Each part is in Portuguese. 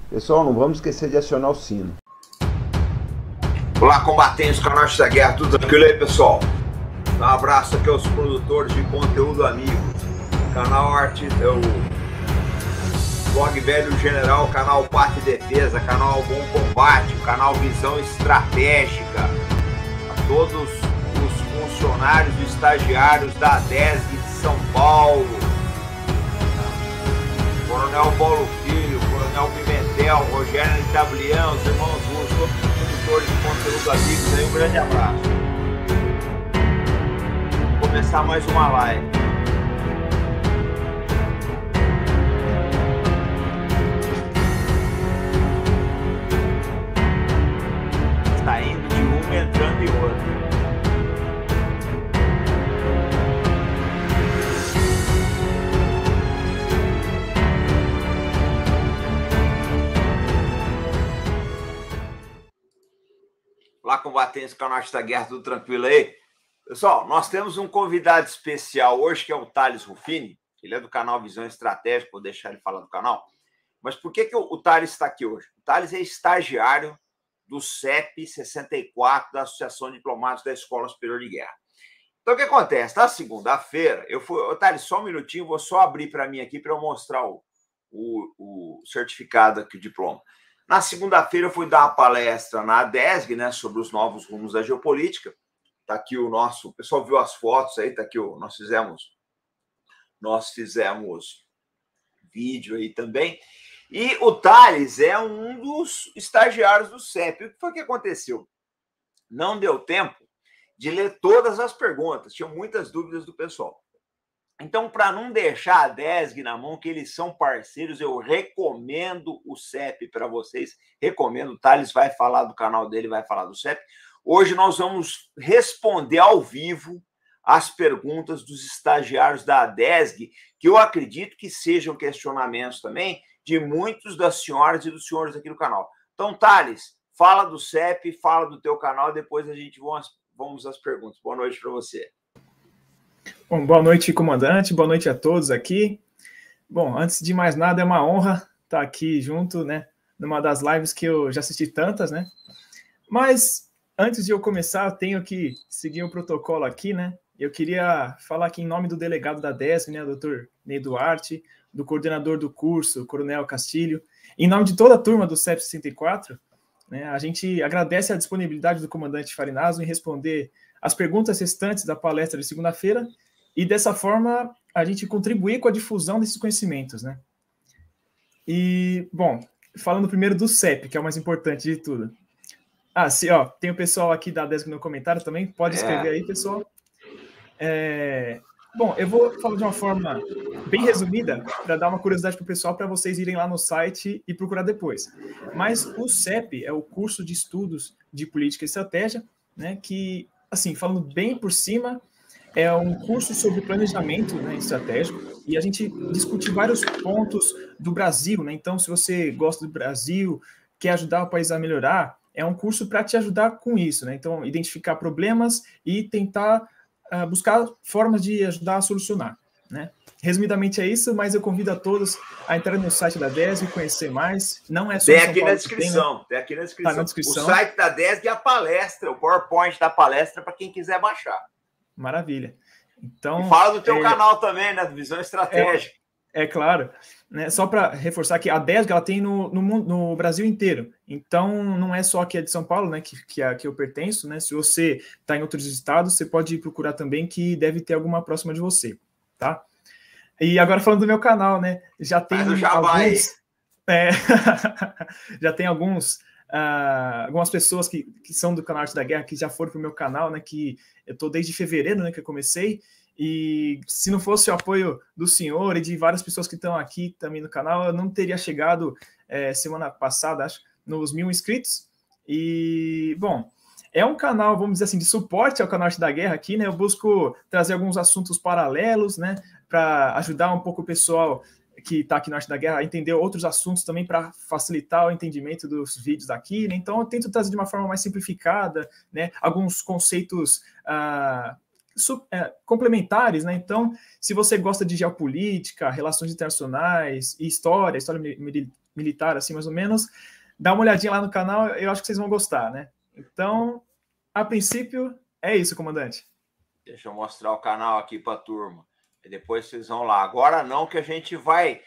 Pessoal, não vamos esquecer de acionar o sino. Olá, combatentes, canal da Guerra, tudo tranquilo aí, pessoal? Um abraço aqui aos produtores de conteúdo amigos. Canal Arte, o Blog Velho General, canal Parte e Defesa, canal Bom Combate, o canal Visão Estratégica. A todos os funcionários e estagiários da DESG de São Paulo. Coronel Paulo Filho, Coronel Pimentel, Rogério Itablião, os irmãos Russo, todos os produtores de conteúdo amigos aí, um grande abraço. Vou começar mais uma live. Está indo de uma, entrando em outra. Olá, combatentes, canal da Guerra, tudo tranquilo aí? Pessoal, nós temos um convidado especial hoje, que é o Thales Ruffini. Ele é do canal Visão Estratégica, vou deixar ele falar do canal. Mas por que o Thales está aqui hoje? O Thales é estagiário do CEP 64, da Associação de Diplomatas da Escola Superior de Guerra. Então, o que acontece? Na segunda-feira, Thales, só um minutinho, vou só abrir para mim aqui para eu mostrar o certificado aqui, o diploma. Na segunda-feira eu fui dar uma palestra na DESG, né, sobre os novos rumos da geopolítica. Está aqui o nosso... O pessoal viu as fotos aí, está aqui nós fizemos vídeo aí também. E o Thales é um dos estagiários do CEP. O que foi que aconteceu? Não deu tempo de ler todas as perguntas. Tinham muitas dúvidas do pessoal. Então, para não deixar a DESG na mão, que eles são parceiros, eu recomendo o CEP para vocês. Recomendo, o Thales vai falar do canal dele, vai falar do CEP. Hoje nós vamos responder ao vivo as perguntas dos estagiários da DESG, que eu acredito que sejam questionamentos também de muitos das senhoras e dos senhores aqui do canal. Então, Thales, fala do CEP, fala do teu canal, depois a gente vamos às perguntas. Boa noite para você. Bom, boa noite, comandante, boa noite a todos aqui. Bom, antes de mais nada, é uma honra estar aqui junto, né, numa das lives que eu já assisti tantas, né, mas antes de eu começar, eu tenho que seguir o protocolo aqui, né, eu queria falar aqui em nome do delegado da DESG, né, o Dr. Ney Duarte, do coordenador do curso, Coronel Castilho, em nome de toda a turma do CEP 64, né, a gente agradece a disponibilidade do comandante Farinazo em responder as perguntas restantes da palestra de segunda-feira e, dessa forma, a gente contribuir com a difusão desses conhecimentos, né? E, bom, falando primeiro do CEP, que é o mais importante de tudo. Ah, sim, ó, tem o pessoal aqui da DESG no comentário também, pode escrever aí, pessoal. Bom, eu vou falar de uma forma bem resumida, para dar uma curiosidade para o pessoal, para vocês irem lá no site e procurar depois. Mas o CEP é o curso de estudos de política e estratégia, né, que, assim, falando bem por cima, é um curso sobre planejamento, né, estratégico, e a gente discute vários pontos do Brasil, né? Então, se você gosta do Brasil, quer ajudar o país a melhorar, é um curso para te ajudar com isso, né? Então, identificar problemas e tentar buscar formas de ajudar a solucionar, né? Resumidamente é isso, mas eu convido a todos a entrar no site da DESG e conhecer mais. Não é só tem aqui na descrição, tem aqui na descrição. Tá na descrição. O site da DESG e a palestra, o PowerPoint da palestra para quem quiser baixar. Maravilha. Então, e fala do teu canal também, né? Do Visão Estratégica. É claro. Né? Só para reforçar que a DESG ela tem no Brasil inteiro. Então, não é só aqui a de São Paulo, né, que eu pertenço. Né? Se você está em outros estados, você pode procurar também, que deve ter alguma próxima de você. Tá? E agora falando do meu canal, né? Já tem alguns... já tem algumas pessoas que são do canal Arte da Guerra, que já foram para o meu canal, né? Que eu estou desde fevereiro, né? Que eu comecei. E se não fosse o apoio do senhor e de várias pessoas que estão aqui também no canal, eu não teria chegado semana passada, acho, nos 1000 inscritos. E, bom, é um canal, vamos dizer assim, de suporte ao canal Arte da Guerra aqui, né? Eu busco trazer alguns assuntos paralelos, né? Para ajudar um pouco o pessoal que está aqui no Arte da Guerra a entender outros assuntos também, para facilitar o entendimento dos vídeos aqui, né? Então eu tento trazer de uma forma mais simplificada, né? Alguns conceitos complementares, né? Então, se você gosta de geopolítica, relações internacionais e história militar, assim, mais ou menos, dá uma olhadinha lá no canal, eu acho que vocês vão gostar, né? Então, a princípio, é isso, comandante. Deixa eu mostrar o canal aqui para a turma. E depois vocês vão lá. Agora não, que a gente vai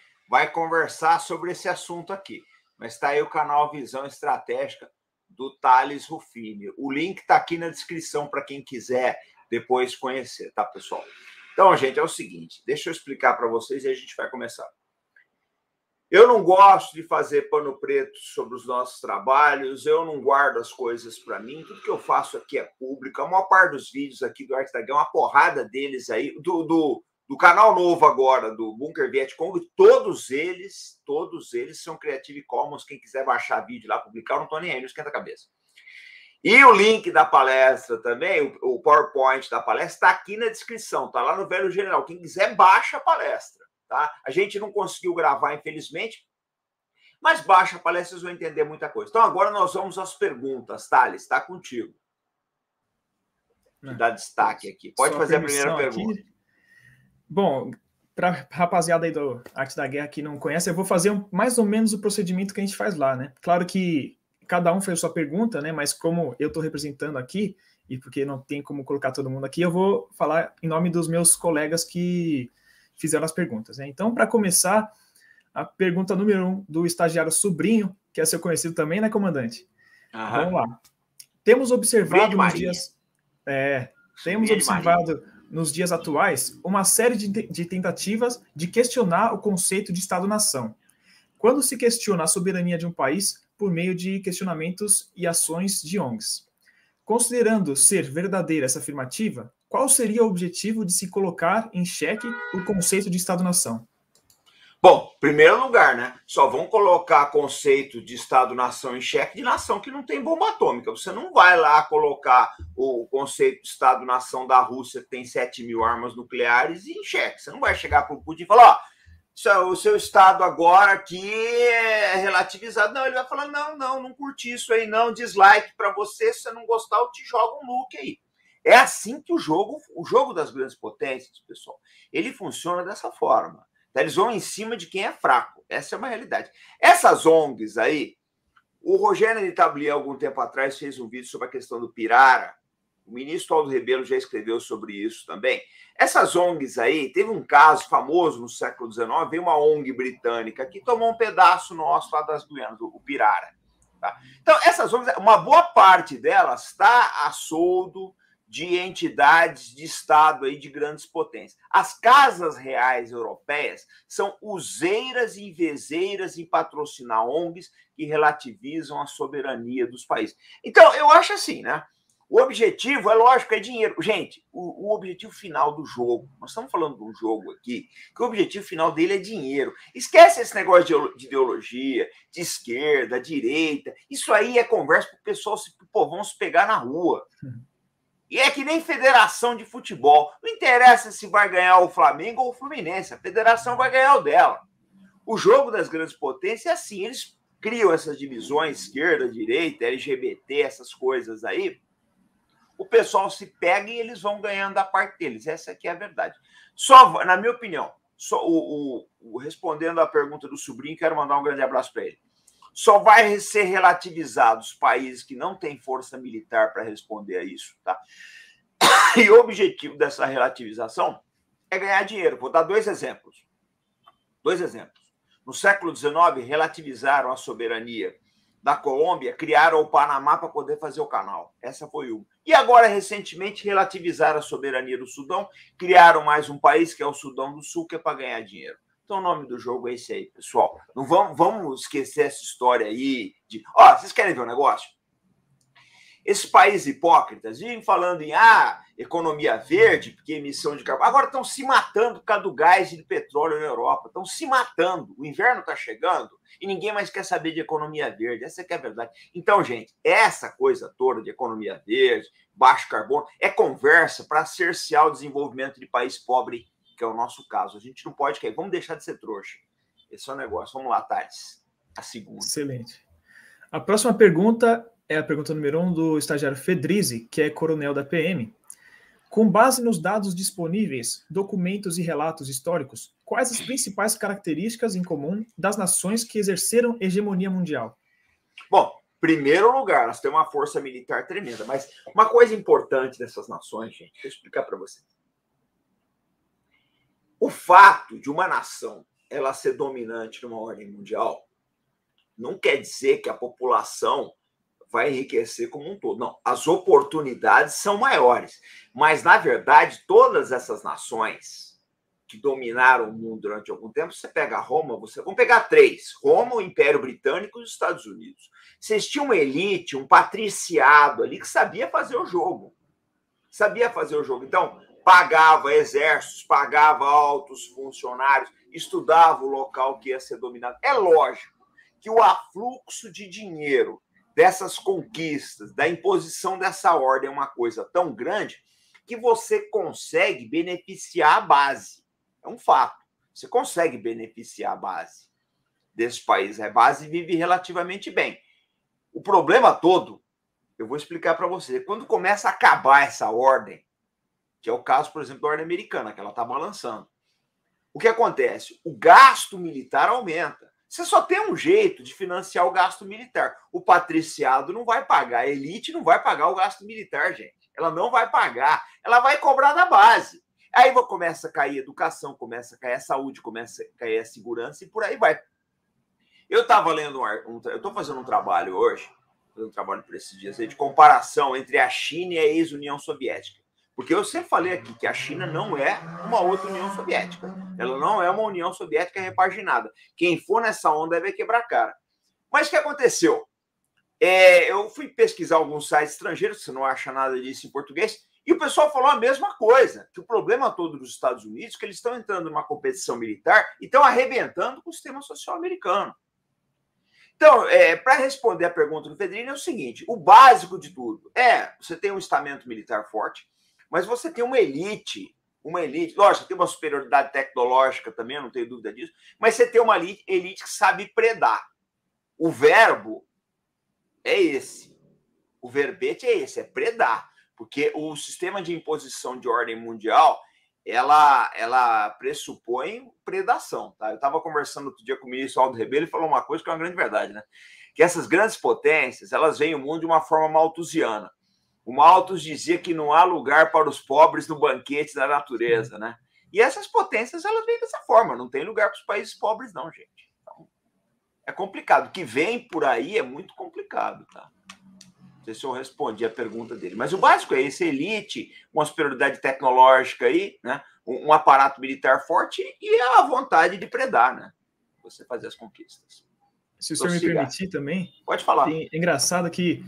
conversar sobre esse assunto aqui. Mas está aí o canal Visão Estratégica do Thales Ruffini. O link está aqui na descrição para quem quiser depois conhecer, tá, pessoal? Então, gente, é o seguinte. Deixa eu explicar para vocês e a gente vai começar. Eu não gosto de fazer pano preto sobre os nossos trabalhos, eu não guardo as coisas para mim, tudo que eu faço aqui é público. A maior parte dos vídeos aqui do Arte da Guerra, uma porrada deles aí, do canal novo agora, do Bunker Vietcong, todos eles são Creative Commons. Quem quiser baixar vídeo lá, publicar, eu não estou nem aí, não esquenta a cabeça. E o link da palestra também, o PowerPoint da palestra, está aqui na descrição, está lá no Velho General. Quem quiser, baixa a palestra. Tá? A gente não conseguiu gravar, infelizmente, mas baixa a palestra, vocês vão entender muita coisa. Então, agora nós vamos às perguntas, Thales, está contigo. Vou dar destaque aqui. Pode fazer a primeira pergunta. Aqui. Bom, para a rapaziada aí do Arte da Guerra que não conhece, eu vou fazer mais ou menos o procedimento que a gente faz lá, né? Claro que cada um fez sua pergunta, né? Mas como eu estou representando aqui, e porque não tem como colocar todo mundo aqui, eu vou falar em nome dos meus colegas que fizeram as perguntas, né? Então, para começar, a pergunta número 1 do estagiário Sobrinho, que é seu conhecido também, né, comandante? Vamos lá. Temos observado nos dias atuais uma série de tentativas de questionar o conceito de Estado-nação. Quando se questiona a soberania de um país por meio de questionamentos e ações de ONGs. Considerando ser verdadeira essa afirmativa, qual seria o objetivo de se colocar em xeque o conceito de Estado-nação? Bom, em primeiro lugar, né? Só vão colocar conceito de Estado-nação em xeque de nação que não tem bomba atômica. Você não vai lá colocar o conceito de Estado-nação da Rússia, que tem 7.000 armas nucleares, em xeque. Você não vai chegar para o Putin e falar, ó, o seu Estado agora aqui é relativizado. Não, ele vai falar, não curti isso aí, não, dislike para você, se você não gostar, eu te jogo um nuke aí. É assim que o jogo das grandes potências, pessoal, ele funciona dessa forma. Eles vão em cima de quem é fraco. Essa é uma realidade. Essas ONGs aí, o Rogério de Tablier, algum tempo atrás, fez um vídeo sobre a questão do Pirara. O ministro Aldo Rebelo já escreveu sobre isso também. Essas ONGs aí, teve um caso famoso no século XIX, veio uma ONG britânica que tomou um pedaço nosso lá das Guianas, o Pirara. Tá? Então, essas ONGs, uma boa parte delas está a soldo de entidades de Estado aí de grandes potências. As casas reais europeias são useiras e vezeiras em patrocinar ONGs que relativizam a soberania dos países. Então, eu acho assim, né? O objetivo, é lógico, é dinheiro. Gente, o objetivo final do jogo, nós estamos falando de um jogo aqui, que o objetivo final dele é dinheiro. Esquece esse negócio de ideologia, de esquerda, direita. Isso aí é conversa para o pessoal, pro povão se pegar na rua. E é que nem federação de futebol. Não interessa se vai ganhar o Flamengo ou o Fluminense. A federação vai ganhar o dela. O jogo das grandes potências é assim. Eles criam essas divisões, esquerda, direita, LGBT, essas coisas aí. O pessoal se pega e eles vão ganhando a parte deles. Essa aqui é a verdade. Só, na minha opinião, respondendo à pergunta do Sobrinho, quero mandar um grande abraço para ele. Só vai ser relativizado os países que não têm força militar para responder a isso, tá? E o objetivo dessa relativização é ganhar dinheiro. Vou dar dois exemplos. No século XIX, relativizaram a soberania da Colômbia, criaram o Panamá para poder fazer o canal. Essa foi uma. E agora, recentemente, relativizaram a soberania do Sudão, criaram mais um país, que é o Sudão do Sul, que é para ganhar dinheiro. Então, o nome do jogo é esse aí, pessoal. Não vamos esquecer essa história aí de... vocês querem ver um negócio? Esses países hipócritas vivem falando em economia verde, porque emissão de carbono. Agora estão se matando por causa do gás e do petróleo na Europa. Estão se matando. O inverno está chegando e ninguém mais quer saber de economia verde. Essa que é a verdade. Então, gente, essa coisa toda de economia verde, baixo carbono, é conversa para cercear o desenvolvimento de país pobre, que é o nosso caso. A gente não pode cair. Vamos deixar de ser trouxa. Esse é o negócio. Vamos lá, Thales. A segunda. Excelente. A próxima pergunta é a pergunta número 1 do estagiário Fedrizi, que é coronel da PM. Com base nos dados disponíveis, documentos e relatos históricos, quais as principais características em comum das nações que exerceram hegemonia mundial? Bom, primeiro lugar, elas têm uma força militar tremenda, mas uma coisa importante dessas nações, gente, deixa eu explicar para vocês. O fato de uma nação ela ser dominante numa ordem mundial não quer dizer que a população vai enriquecer como um todo. Não, as oportunidades são maiores. Mas, na verdade, todas essas nações que dominaram o mundo durante algum tempo, você pega Roma, vamos pegar três: Roma, o Império Britânico e os Estados Unidos. Vocês tinham uma elite, um patriciado ali que sabia fazer o jogo. Sabia fazer o jogo. Então, pagava exércitos, pagava altos funcionários, estudava o local que ia ser dominado. É lógico que o afluxo de dinheiro dessas conquistas, da imposição dessa ordem é uma coisa tão grande que você consegue beneficiar a base. É um fato. Você consegue beneficiar a base desse país. A base vive relativamente bem. O problema todo, eu vou explicar para você, quando começa a acabar essa ordem, que é o caso, por exemplo, da ordem americana, que ela está balançando. O que acontece? O gasto militar aumenta. Você só tem um jeito de financiar o gasto militar. O patriciado não vai pagar, a elite não vai pagar o gasto militar, gente. Ela não vai pagar, ela vai cobrar da base. Aí começa a cair a educação, começa a cair a saúde, começa a cair a segurança e por aí vai. Eu estava lendo, eu estou fazendo um trabalho hoje, por esses dias, de comparação entre a China e a ex-União Soviética. Porque eu sempre falei aqui que a China não é uma outra União Soviética. Ela não é uma União Soviética repaginada. Quem for nessa onda vai quebrar a cara. Mas o que aconteceu? Eu fui pesquisar alguns sites estrangeiros, você não acha nada disso em português, e o pessoal falou a mesma coisa, que o problema todo dos Estados Unidos é que eles estão entrando numa competição militar e estão arrebentando com o sistema social americano. Então, para responder a pergunta do Pedrinho, é o seguinte: o básico de tudo você tem um estamento militar forte, mas você tem uma elite, lógico, tem uma superioridade tecnológica também, eu não tenho dúvida disso, mas você tem uma elite que sabe predar. O verbo é esse, o verbete é esse, é predar, porque o sistema de imposição de ordem mundial, ela pressupõe predação, tá? Eu estava conversando outro dia com o ministro Aldo Rebelo e falou uma coisa que é uma grande verdade, né? Que essas grandes potências, elas veem o mundo de uma forma malthusiana. O Malthus dizia que não há lugar para os pobres no banquete da natureza, né? E essas potências, elas vêm dessa forma, não tem lugar para os países pobres, não, gente. Então, é complicado. O que vem por aí é muito complicado, tá? Não sei se eu respondi a pergunta dele. Mas o básico é esse: elite, uma superioridade tecnológica aí, né? Um aparato militar forte e a vontade de predar, né? Você fazer as conquistas. Se o senhor me permitir também... Pode falar. É engraçado que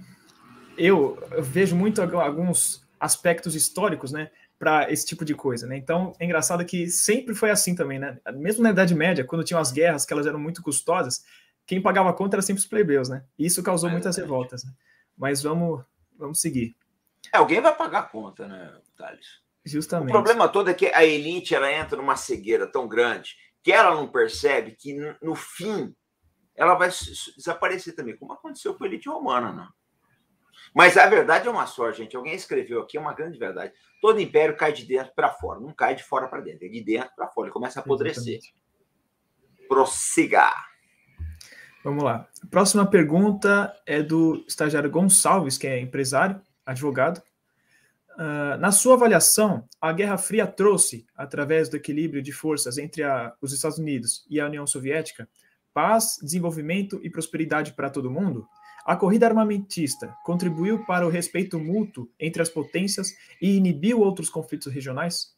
eu vejo muito alguns aspectos históricos, né, para esse tipo de coisa, né? Então, é engraçado que sempre foi assim também, né? Mesmo na Idade Média, quando tinham as guerras, que elas eram muito custosas, quem pagava a conta era sempre os plebeus, né? E isso causou muitas revoltas, né? Mas vamos seguir. Alguém vai pagar a conta, né, Thales? Justamente. O problema todo é que a elite, ela entra numa cegueira tão grande que ela não percebe que, no fim, ela vai desaparecer também, como aconteceu com a elite romana, né? Mas a verdade é uma só, gente. Alguém escreveu aqui, é uma grande verdade. Todo império cai de dentro para fora, não cai de fora para dentro, é de dentro para fora, ele começa a apodrecer. Prossiga. Vamos lá. A próxima pergunta é do estagiário Gonçalves, que é empresário, advogado. Na sua avaliação, a Guerra Fria trouxe, através do equilíbrio de forças entre os Estados Unidos e a União Soviética, paz, desenvolvimento e prosperidade para todo mundo? A corrida armamentista contribuiu para o respeito mútuo entre as potências e inibiu outros conflitos regionais?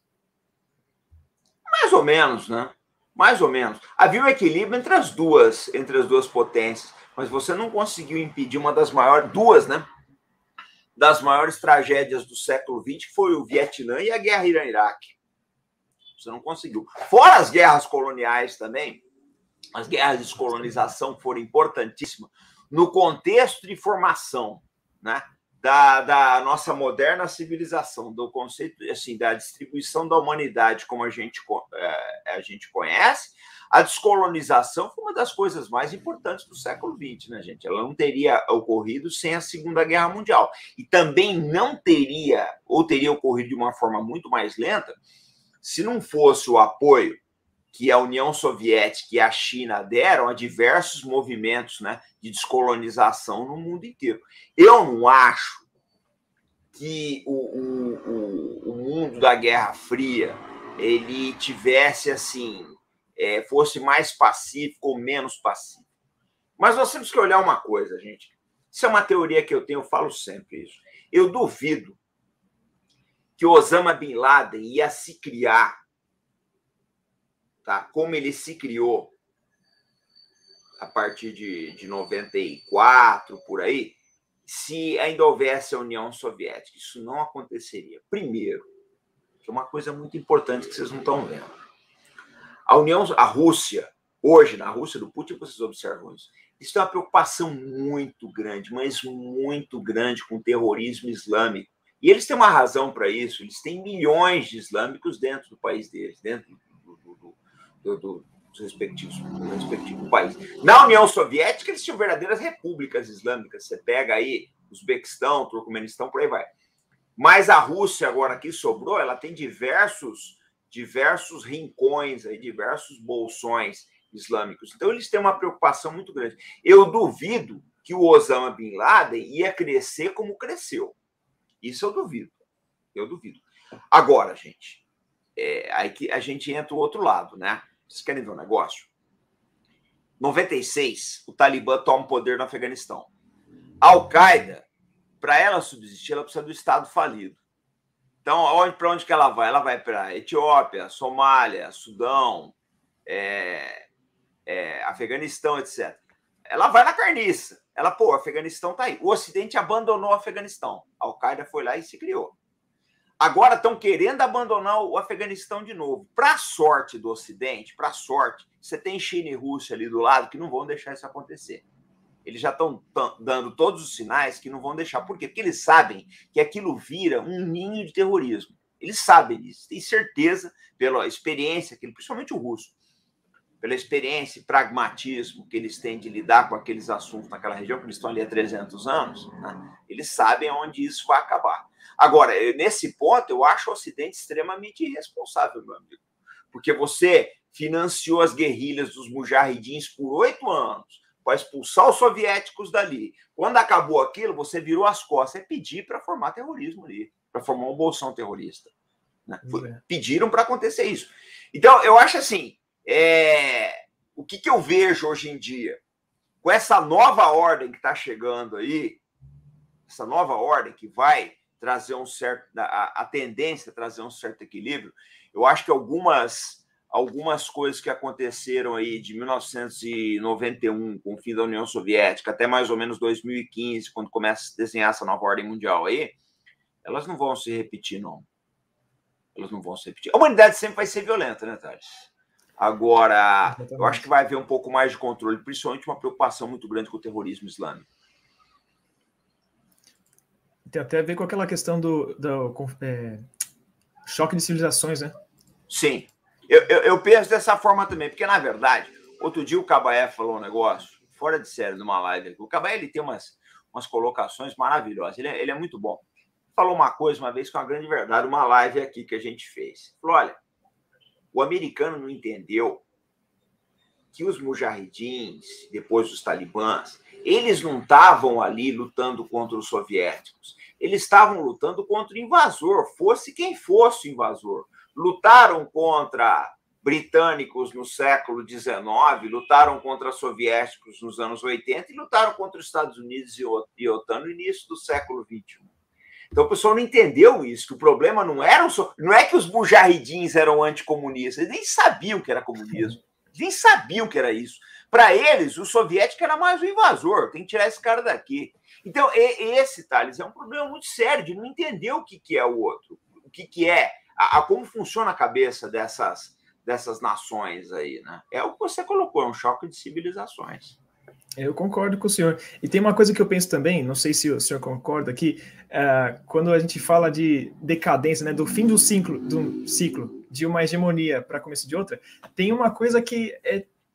Mais ou menos, né? Mais ou menos. Havia um equilíbrio entre as duas potências, mas você não conseguiu impedir uma das maiores, das maiores tragédias do século XX, que foi o Vietnã e a guerra Irã-Iraque. Você não conseguiu. Fora as guerras coloniais também, as guerras de descolonização foram importantíssimas no contexto de formação, né, da nossa moderna civilização, do conceito assim, da distribuição da humanidade como a gente conhece, a descolonização foi uma das coisas mais importantes do século XX, né, gente? Ela não teria ocorrido sem a Segunda Guerra Mundial. E também não teria, ou teria ocorrido de uma forma muito mais lenta, se não fosse o apoio que a União Soviética e a China deram a diversos movimentos, né, de descolonização no mundo inteiro. Eu não acho que o mundo da Guerra Fria ele tivesse assim, fosse mais pacífico ou menos pacífico. Mas nós temos que olhar uma coisa, gente. Isso é uma teoria que eu tenho, eu falo sempre isso. Eu duvido que Osama Bin Laden ia se criar, tá? Como ele se criou a partir de 94, por aí, se ainda houvesse a União Soviética. Isso não aconteceria. Primeiro, que é uma coisa muito importante que vocês não estão vendo. A Rússia, hoje, na Rússia do Putin, vocês observam isso, eles têm uma preocupação muito grande, mas muito grande com o terrorismo islâmico. E eles têm uma razão para isso. Eles têm milhões de islâmicos dentro do país deles, dentro do respectivo país. Na União Soviética, eles tinham verdadeiras repúblicas islâmicas. Você pega aí Uzbequistão, Turcomenistão, por aí vai. Mas a Rússia, agora que sobrou, ela tem diversos rincões, aí, diversos bolsões islâmicos. Então, eles têm uma preocupação muito grande. Eu duvido que o Osama Bin Laden ia crescer como cresceu. Isso eu duvido. Eu duvido. Agora, gente, aí que a gente entra do outro lado, né? Vocês querem ver um negócio? Em 96, o Talibã toma o poder no Afeganistão. A Al-Qaeda, para ela subsistir, ela precisa do Estado falido. Então, para onde que ela vai? Ela vai para Etiópia, Somália, Sudão, Afeganistão, etc. Ela vai na carniça. O Afeganistão está aí. O Ocidente abandonou o Afeganistão. A Al-Qaeda foi lá e se criou. Agora estão querendo abandonar o Afeganistão de novo. Para sorte do Ocidente, você tem China e Rússia ali do lado que não vão deixar isso acontecer. Eles já estão dando todos os sinais que não vão deixar. Por quê? Porque eles sabem que aquilo vira um ninho de terrorismo. Eles sabem disso. Têm certeza, pela experiência, principalmente o russo, pela experiência e pragmatismo que eles têm de lidar com aqueles assuntos naquela região, que eles estão ali há 300 anos, né? Eles sabem onde isso vai acabar. Agora, nesse ponto, eu acho o Ocidente extremamente irresponsável, meu amigo. Porque você financiou as guerrilhas dos mujahidins por 8 anos para expulsar os soviéticos dali. Quando acabou aquilo, você virou as costas. Pedir para formar terrorismo ali, para formar um bolsão terrorista. Né? Pediram para acontecer isso. Então, eu acho assim, o que eu vejo hoje em dia, com essa nova ordem que está chegando aí, essa nova ordem que vai trazer a tendência a trazer um certo equilíbrio, eu acho que algumas coisas que aconteceram aí de 1991, com o fim da União Soviética, até mais ou menos 2015, quando começa a se desenhar essa nova ordem mundial aí, elas não vão se repetir, não. Elas não vão se repetir. A humanidade sempre vai ser violenta, né, Thales? Agora, eu acho que vai haver um pouco mais de controle, principalmente uma preocupação muito grande com o terrorismo islâmico. Tem até a ver com aquela questão do choque de civilizações, né? Sim. Eu penso dessa forma também, porque, na verdade, outro dia o Cabaé falou um negócio, fora de série, numa live. O Cabaé ele tem umas colocações maravilhosas, ele é muito bom. Falou uma coisa uma vez com uma grande verdade, uma live aqui que a gente fez. Falou, olha, o americano não entendeu que os mujahidins, depois os talibãs, eles não estavam ali lutando contra os soviéticos. Eles estavam lutando contra o invasor, fosse quem fosse o invasor. Lutaram contra britânicos no século XIX, lutaram contra soviéticos nos anos 80 e lutaram contra os Estados Unidos e OTAN no início do século XXI. Então o pessoal não entendeu isso, que o problema não é que os mujahidins eram anticomunistas, eles nem sabiam que era comunismo, eles nem sabiam que era isso. Para eles, o soviético era mais um invasor, tem que tirar esse cara daqui. Então, esse, Thales, é um problema muito sério de não entender o que é o outro, o que é, como funciona a cabeça dessas nações aí, né? É o que você colocou, é um choque de civilizações. Eu concordo com o senhor. E tem uma coisa que eu penso também, não sei se o senhor concorda, que quando a gente fala de decadência, né, do fim do ciclo de uma hegemonia para começo de outra, tem uma coisa que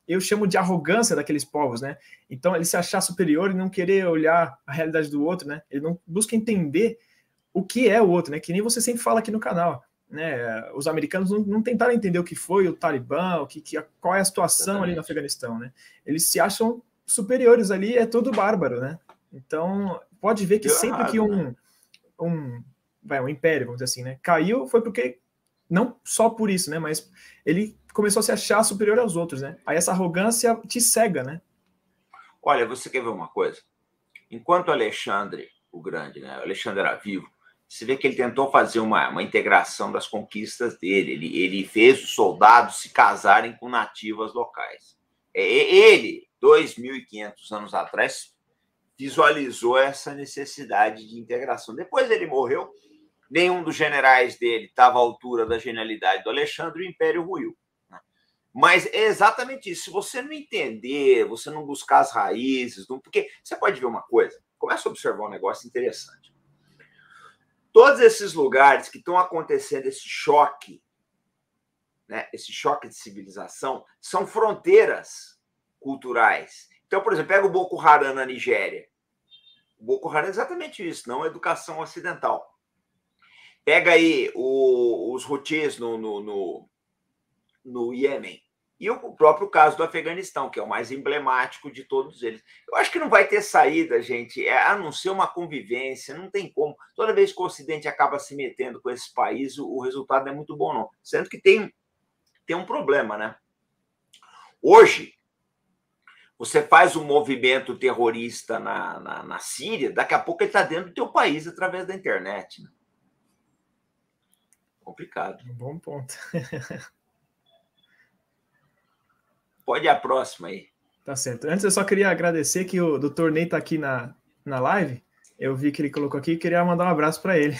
eu chamo de arrogância daqueles povos, né? Então, ele se achar superior e não querer olhar a realidade do outro, né? Ele não busca entender o que é o outro, né? Que nem você sempre fala aqui no canal, né? Os americanos não tentaram entender o que foi o Talibã, qual é a situação ali no Afeganistão, né? Eles se acham superiores ali, é tudo bárbaro, né? Então, pode ver que sempre que um império, vamos dizer assim, né, caiu, foi porque, não só por isso, né, mas ele começou a se achar superior aos outros, né? Aí essa arrogância te cega, né? Olha, você quer ver uma coisa? Enquanto Alexandre o Grande, né, Alexandre era vivo, você vê que ele tentou fazer uma integração das conquistas dele. Ele fez os soldados se casarem com nativas locais. Ele, 2.500 anos atrás, visualizou essa necessidade de integração. Depois ele morreu, nenhum dos generais dele estava à altura da genialidade do Alexandre, o Império ruiu. Mas é exatamente isso. Se você não entender, você não buscar as raízes, porque você pode ver uma coisa, começa a observar um negócio interessante. Todos esses lugares que estão acontecendo esse choque, né, esse choque de civilização, são fronteiras culturais. Então, por exemplo, pega o Boko Haram na Nigéria. O Boko Haram é exatamente isso, não é educação ocidental. Pega aí os Houthis no Iêmen. E o próprio caso do Afeganistão, que é o mais emblemático de todos eles. Eu acho que não vai ter saída, gente, a não ser uma convivência, não tem como. Toda vez que o Ocidente acaba se metendo com esse país, o resultado não é muito bom, não. Sendo que tem um problema, né? Hoje, você faz um movimento terrorista na Síria, daqui a pouco ele está dentro do teu país através da internet. Né? Complicado. Um bom ponto. Pode ir a próxima aí. Tá certo. Antes eu só queria agradecer que o Dr. Ney está aqui na live. Eu vi que ele colocou aqui e queria mandar um abraço para ele.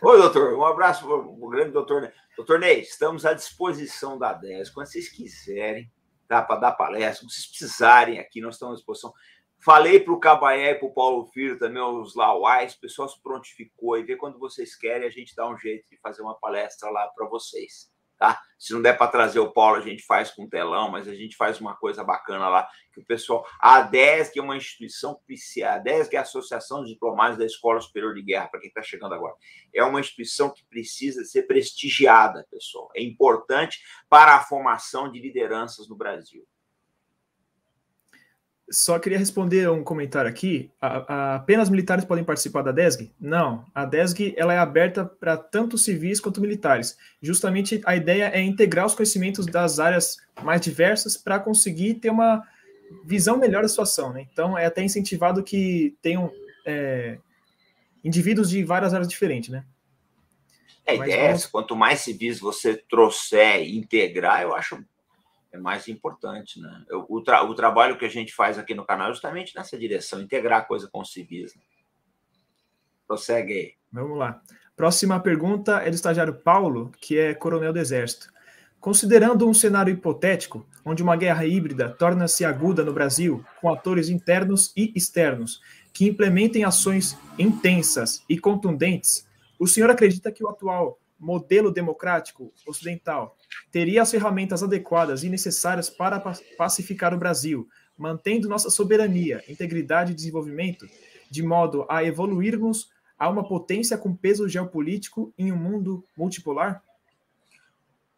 Oi, doutor. Um abraço para o grande doutor Ney. Doutor Ney, estamos à disposição da DES. Quando vocês quiserem, tá, para dar palestra, se vocês precisarem aqui, nós estamos à disposição. Falei para o Cabaé e para o Paulo Filho também, os Lauais, o pessoal se prontificou e vê quando vocês querem, a gente dá um jeito de fazer uma palestra lá para vocês. Tá? Se não der para trazer o Paulo, a gente faz com telão, mas a gente faz uma coisa bacana lá, que o pessoal... A ADESG é uma instituição, a ADESG é a Associação de Diplomados da Escola Superior de Guerra, para quem está chegando agora. É uma instituição que precisa ser prestigiada, pessoal. É importante para a formação de lideranças no Brasil. Só queria responder um comentário aqui. Apenas militares podem participar da DESG? Não. A DESG ela é aberta para tanto civis quanto militares. Justamente a ideia é integrar os conhecimentos das áreas mais diversas para conseguir ter uma visão melhor da situação. Né? Então, é até incentivado que tenham indivíduos de várias áreas diferentes. Né? A ideia é essa. Quanto mais civis você trouxer e integrar, eu acho... é mais importante, né? O trabalho que a gente faz aqui no canal é justamente nessa direção, integrar a coisa com os civis. Né? Prossegue aí. Vamos lá. Próxima pergunta é do estagiário Paulo, que é coronel do Exército. Considerando um cenário hipotético, onde uma guerra híbrida torna-se aguda no Brasil, com atores internos e externos, que implementem ações intensas e contundentes, o senhor acredita que o atual modelo democrático ocidental teria as ferramentas adequadas e necessárias para pacificar o Brasil, mantendo nossa soberania, integridade e desenvolvimento, de modo a evoluirmos a uma potência com peso geopolítico em um mundo multipolar?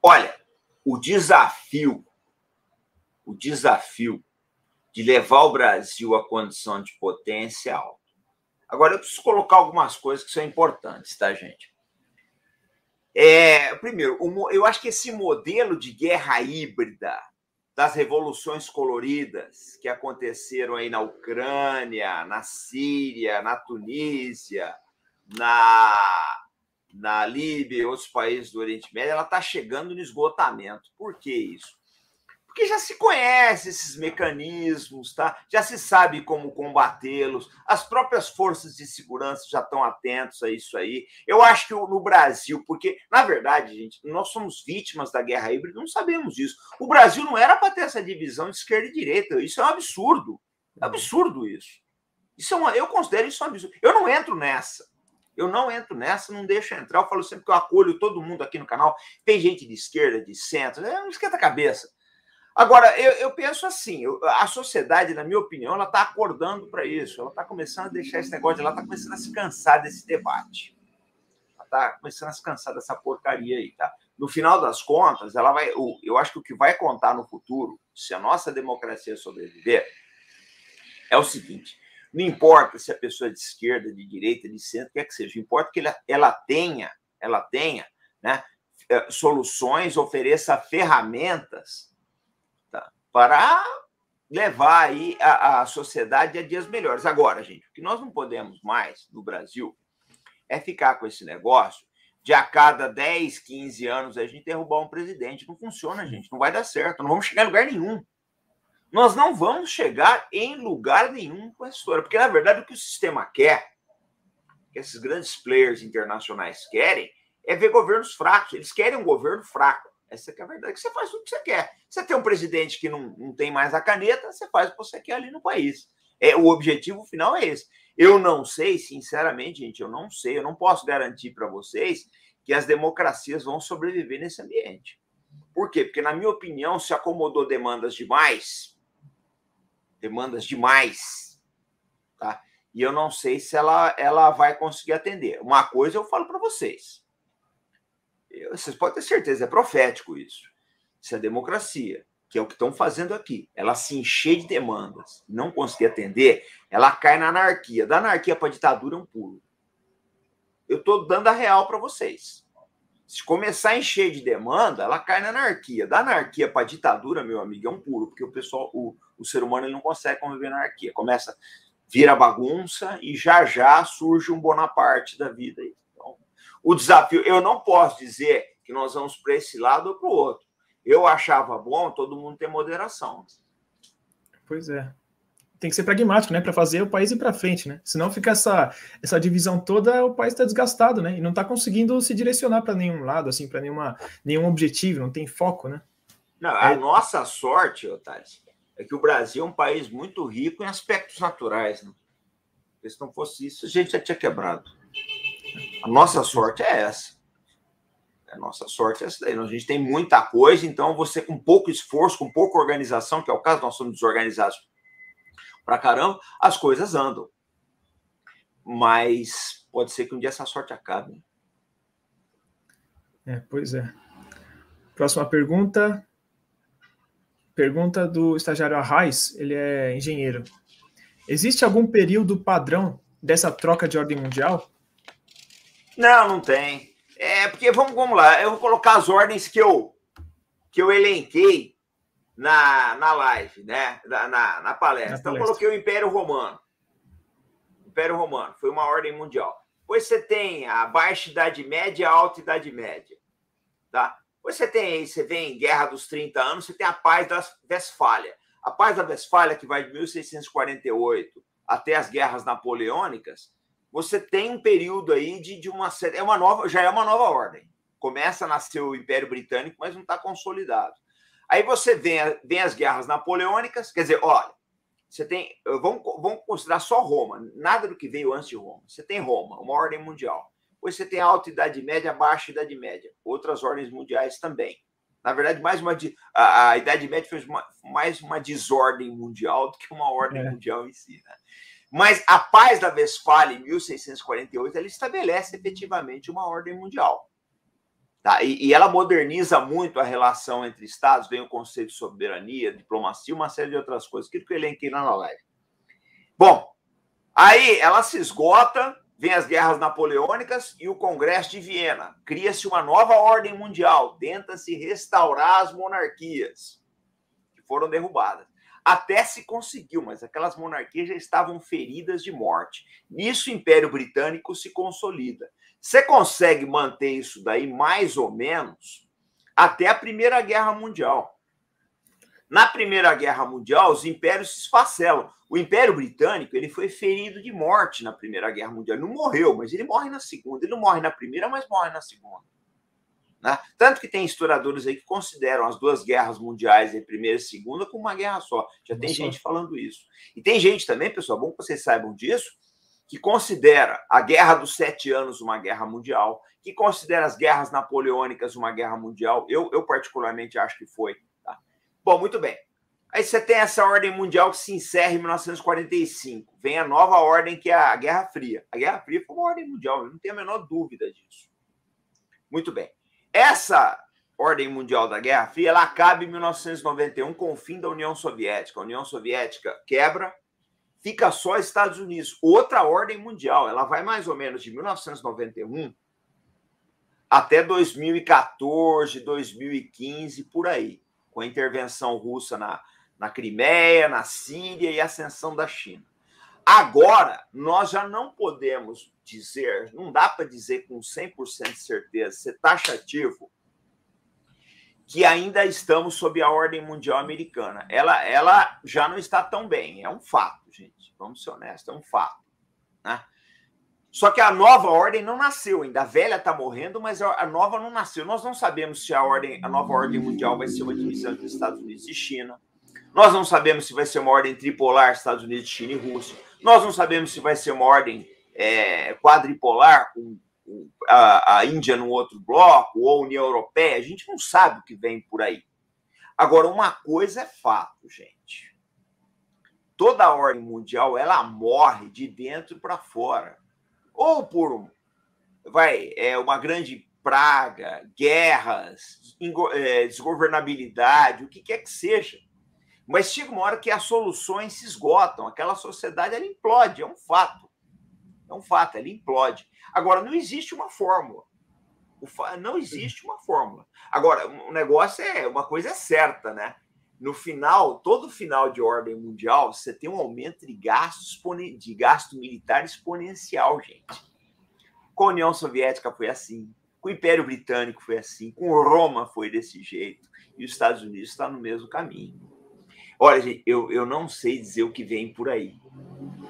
Olha, o desafio de levar o Brasil à condição de potência é alto. Agora, eu preciso colocar algumas coisas que são importantes, tá, gente? Primeiro, eu acho que esse modelo de guerra híbrida das revoluções coloridas que aconteceram aí na Ucrânia, na Síria, na Tunísia, na Líbia e outros países do Oriente Médio, ela está chegando no esgotamento. Por que isso? Porque já se conhece esses mecanismos, tá? Já se sabe como combatê-los, as próprias forças de segurança já estão atentos a isso aí. Eu acho que no Brasil, porque, na verdade, gente, nós somos vítimas da guerra híbrida, não sabemos disso. O Brasil não era para ter essa divisão de esquerda e direita, isso é um absurdo. É absurdo isso. Eu considero isso um absurdo. Eu não entro nessa. Não deixo entrar. Eu falo sempre que eu acolho todo mundo aqui no canal. Tem gente de esquerda, de centro, não esquenta a cabeça. Agora, eu penso assim, a sociedade, na minha opinião, ela está acordando para isso. Ela está começando a deixar esse negócio, ela está começando a se cansar desse debate. Ela está começando a se cansar dessa porcaria aí, tá? No final das contas, eu acho que o que vai contar no futuro, se a nossa democracia sobreviver, é o seguinte: não importa se a pessoa é de esquerda, de direita, de centro, quer que seja, importa que ela tenha, né, soluções, ofereça ferramentas, tá, para levar aí a sociedade a dias melhores. Agora, gente, o que nós não podemos mais no Brasil é ficar com esse negócio de a cada 10, 15 anos a gente derrubar um presidente. Não funciona, gente. Não vai dar certo. Não vamos chegar em lugar nenhum. Nós não vamos chegar em lugar nenhum com essa história. Porque, na verdade, o que o sistema quer, que esses grandes players internacionais querem, é ver governos fracos. Eles querem um governo fraco. Essa que é a verdade. Que você faz tudo o que você quer. Você tem um presidente que não tem mais a caneta, você faz o que você quer ali no país. O objetivo final é esse. Eu não sei, sinceramente, gente, eu não sei, eu não posso garantir para vocês que as democracias vão sobreviver nesse ambiente. Por quê? Porque, na minha opinião, se acomodou demandas demais, tá? E eu não sei se ela vai conseguir atender. Uma coisa eu falo para vocês. Vocês podem ter certeza, é profético isso. Se a democracia, que é o que estão fazendo aqui, ela se encher de demandas, não conseguir atender, ela cai na anarquia. Da anarquia para a ditadura é um pulo. Eu estou dando a real para vocês. Se começar a encher de demanda, ela cai na anarquia. Da anarquia para a ditadura, meu amigo, é um pulo, porque o ser humano ele não consegue conviver na anarquia. Começa, vira bagunça e já surge um Bonaparte da vida. Então, o desafio, eu não posso dizer que nós vamos para esse lado ou para o outro. Eu achava bom todo mundo ter moderação. Pois é. Tem que ser pragmático, né? Para fazer o país ir para frente, né? Senão fica essa divisão toda, o país está desgastado, né? E não está conseguindo se direcionar para nenhum lado, assim, para nenhum objetivo, não tem foco, né? Não, a nossa sorte, Otário, é que o Brasil é um país muito rico em aspectos naturais, né? Porque se não fosse isso, a gente já tinha quebrado. A nossa sorte é essa. A nossa sorte é essa daí. A gente tem muita coisa, então você com pouco esforço, com pouca organização, que é o caso, nós somos desorganizados pra caramba, as coisas andam. Mas pode ser que um dia essa sorte acabe. Pois é. Próxima pergunta. Pergunta do estagiário Arraes, ele é engenheiro. Existe algum período padrão dessa troca de ordem mundial? Não tem. Porque vamos lá, eu vou colocar as ordens que eu elenquei na live, né? Na palestra. Então, eu coloquei o Império Romano. O Império Romano foi uma ordem mundial. Depois você tem a Baixa Idade Média e a Alta Idade Média. Tá? Depois você vem em Guerra dos 30 Anos, você tem a Paz da Westfália. A Paz da Westfália, que vai de 1648 até as Guerras Napoleônicas, você tem um período aí já é uma nova ordem. Começa a nascer o Império Britânico, mas não está consolidado. Aí você vem as Guerras Napoleônicas, quer dizer, olha, você tem, vamos considerar só Roma, nada do que veio antes de Roma. Você tem Roma, uma ordem mundial. Depois você tem a Alta Idade Média, a Baixa Idade Média, outras ordens mundiais também. Na verdade, a Idade Média fez mais uma desordem mundial do que uma ordem mundial em si, né? Mas a Paz da Westfália, em 1648, ela estabelece efetivamente uma ordem mundial. Tá? E ela moderniza muito a relação entre Estados, vem o conceito de soberania, diplomacia, uma série de outras coisas, aquilo que eu elenquei lá na live. Bom, aí ela se esgota, vem as guerras napoleônicas e o Congresso de Viena. Cria-se uma nova ordem mundial, tenta-se restaurar as monarquias que foram derrubadas. Até se conseguiu, mas aquelas monarquias já estavam feridas de morte. Nisso o Império Britânico se consolida. Você consegue manter isso daí mais ou menos até a Primeira Guerra Mundial. Na Primeira Guerra Mundial, os impérios se esfacelam. O Império Britânico ele foi ferido de morte na Primeira Guerra Mundial. Ele não morreu, mas ele morre na Segunda. Ele não morre na Primeira, mas morre na Segunda. Né? Tanto que tem historiadores aí que consideram as duas guerras mundiais, a primeira e a segunda, como uma guerra só. Já tem gente falando isso. E tem gente também, pessoal, bom que vocês saibam disso, que considera a Guerra dos 7 Anos uma guerra mundial, que considera as guerras napoleônicas uma guerra mundial. Eu particularmente acho que foi. Tá? Bom, muito bem. Aí você tem essa ordem mundial que se encerra em 1945. Vem a nova ordem, que é a Guerra Fria. A Guerra Fria foi uma ordem mundial, eu não tenho a menor dúvida disso. Muito bem. Essa ordem mundial da Guerra Fria, ela acaba em 1991 com o fim da União Soviética. A União Soviética quebra, fica só Estados Unidos. Outra ordem mundial, ela vai mais ou menos de 1991 até 2014, 2015, por aí, com a intervenção russa na Crimeia, na Síria e a ascensão da China. Agora, nós já não podemos dizer, não dá para dizer com 100% de certeza, ser taxativo, que ainda estamos sob a ordem mundial americana. Ela já não está tão bem, é um fato, gente. Vamos ser honestos, é um fato. Né? Só que a nova ordem não nasceu ainda. A velha está morrendo, mas a nova não nasceu. Nós não sabemos se a nova ordem mundial vai ser uma divisão entre Estados Unidos e China. Nós não sabemos se vai ser uma ordem tripolar, Estados Unidos, China e Rússia. Nós não sabemos se vai ser uma ordem quadripolar, com a Índia no outro bloco, ou a União Europeia. A gente não sabe o que vem por aí. Agora, uma coisa é fato, gente. Toda a ordem mundial, ela morre de dentro para fora. Ou por uma grande praga, guerras, desgovernabilidade, o que quer que seja. Mas chega uma hora que as soluções se esgotam. Aquela sociedade, ela implode, é um fato. É um fato, ela implode. Agora, não existe uma fórmula. Não existe uma fórmula. Agora, o negócio uma coisa é certa, né? No final, todo final de ordem mundial, você tem um aumento de gasto militar exponencial, gente. Com a União Soviética foi assim, com o Império Britânico foi assim, com Roma foi desse jeito, e os Estados Unidos estão no mesmo caminho. Olha, gente, eu não sei dizer o que vem por aí.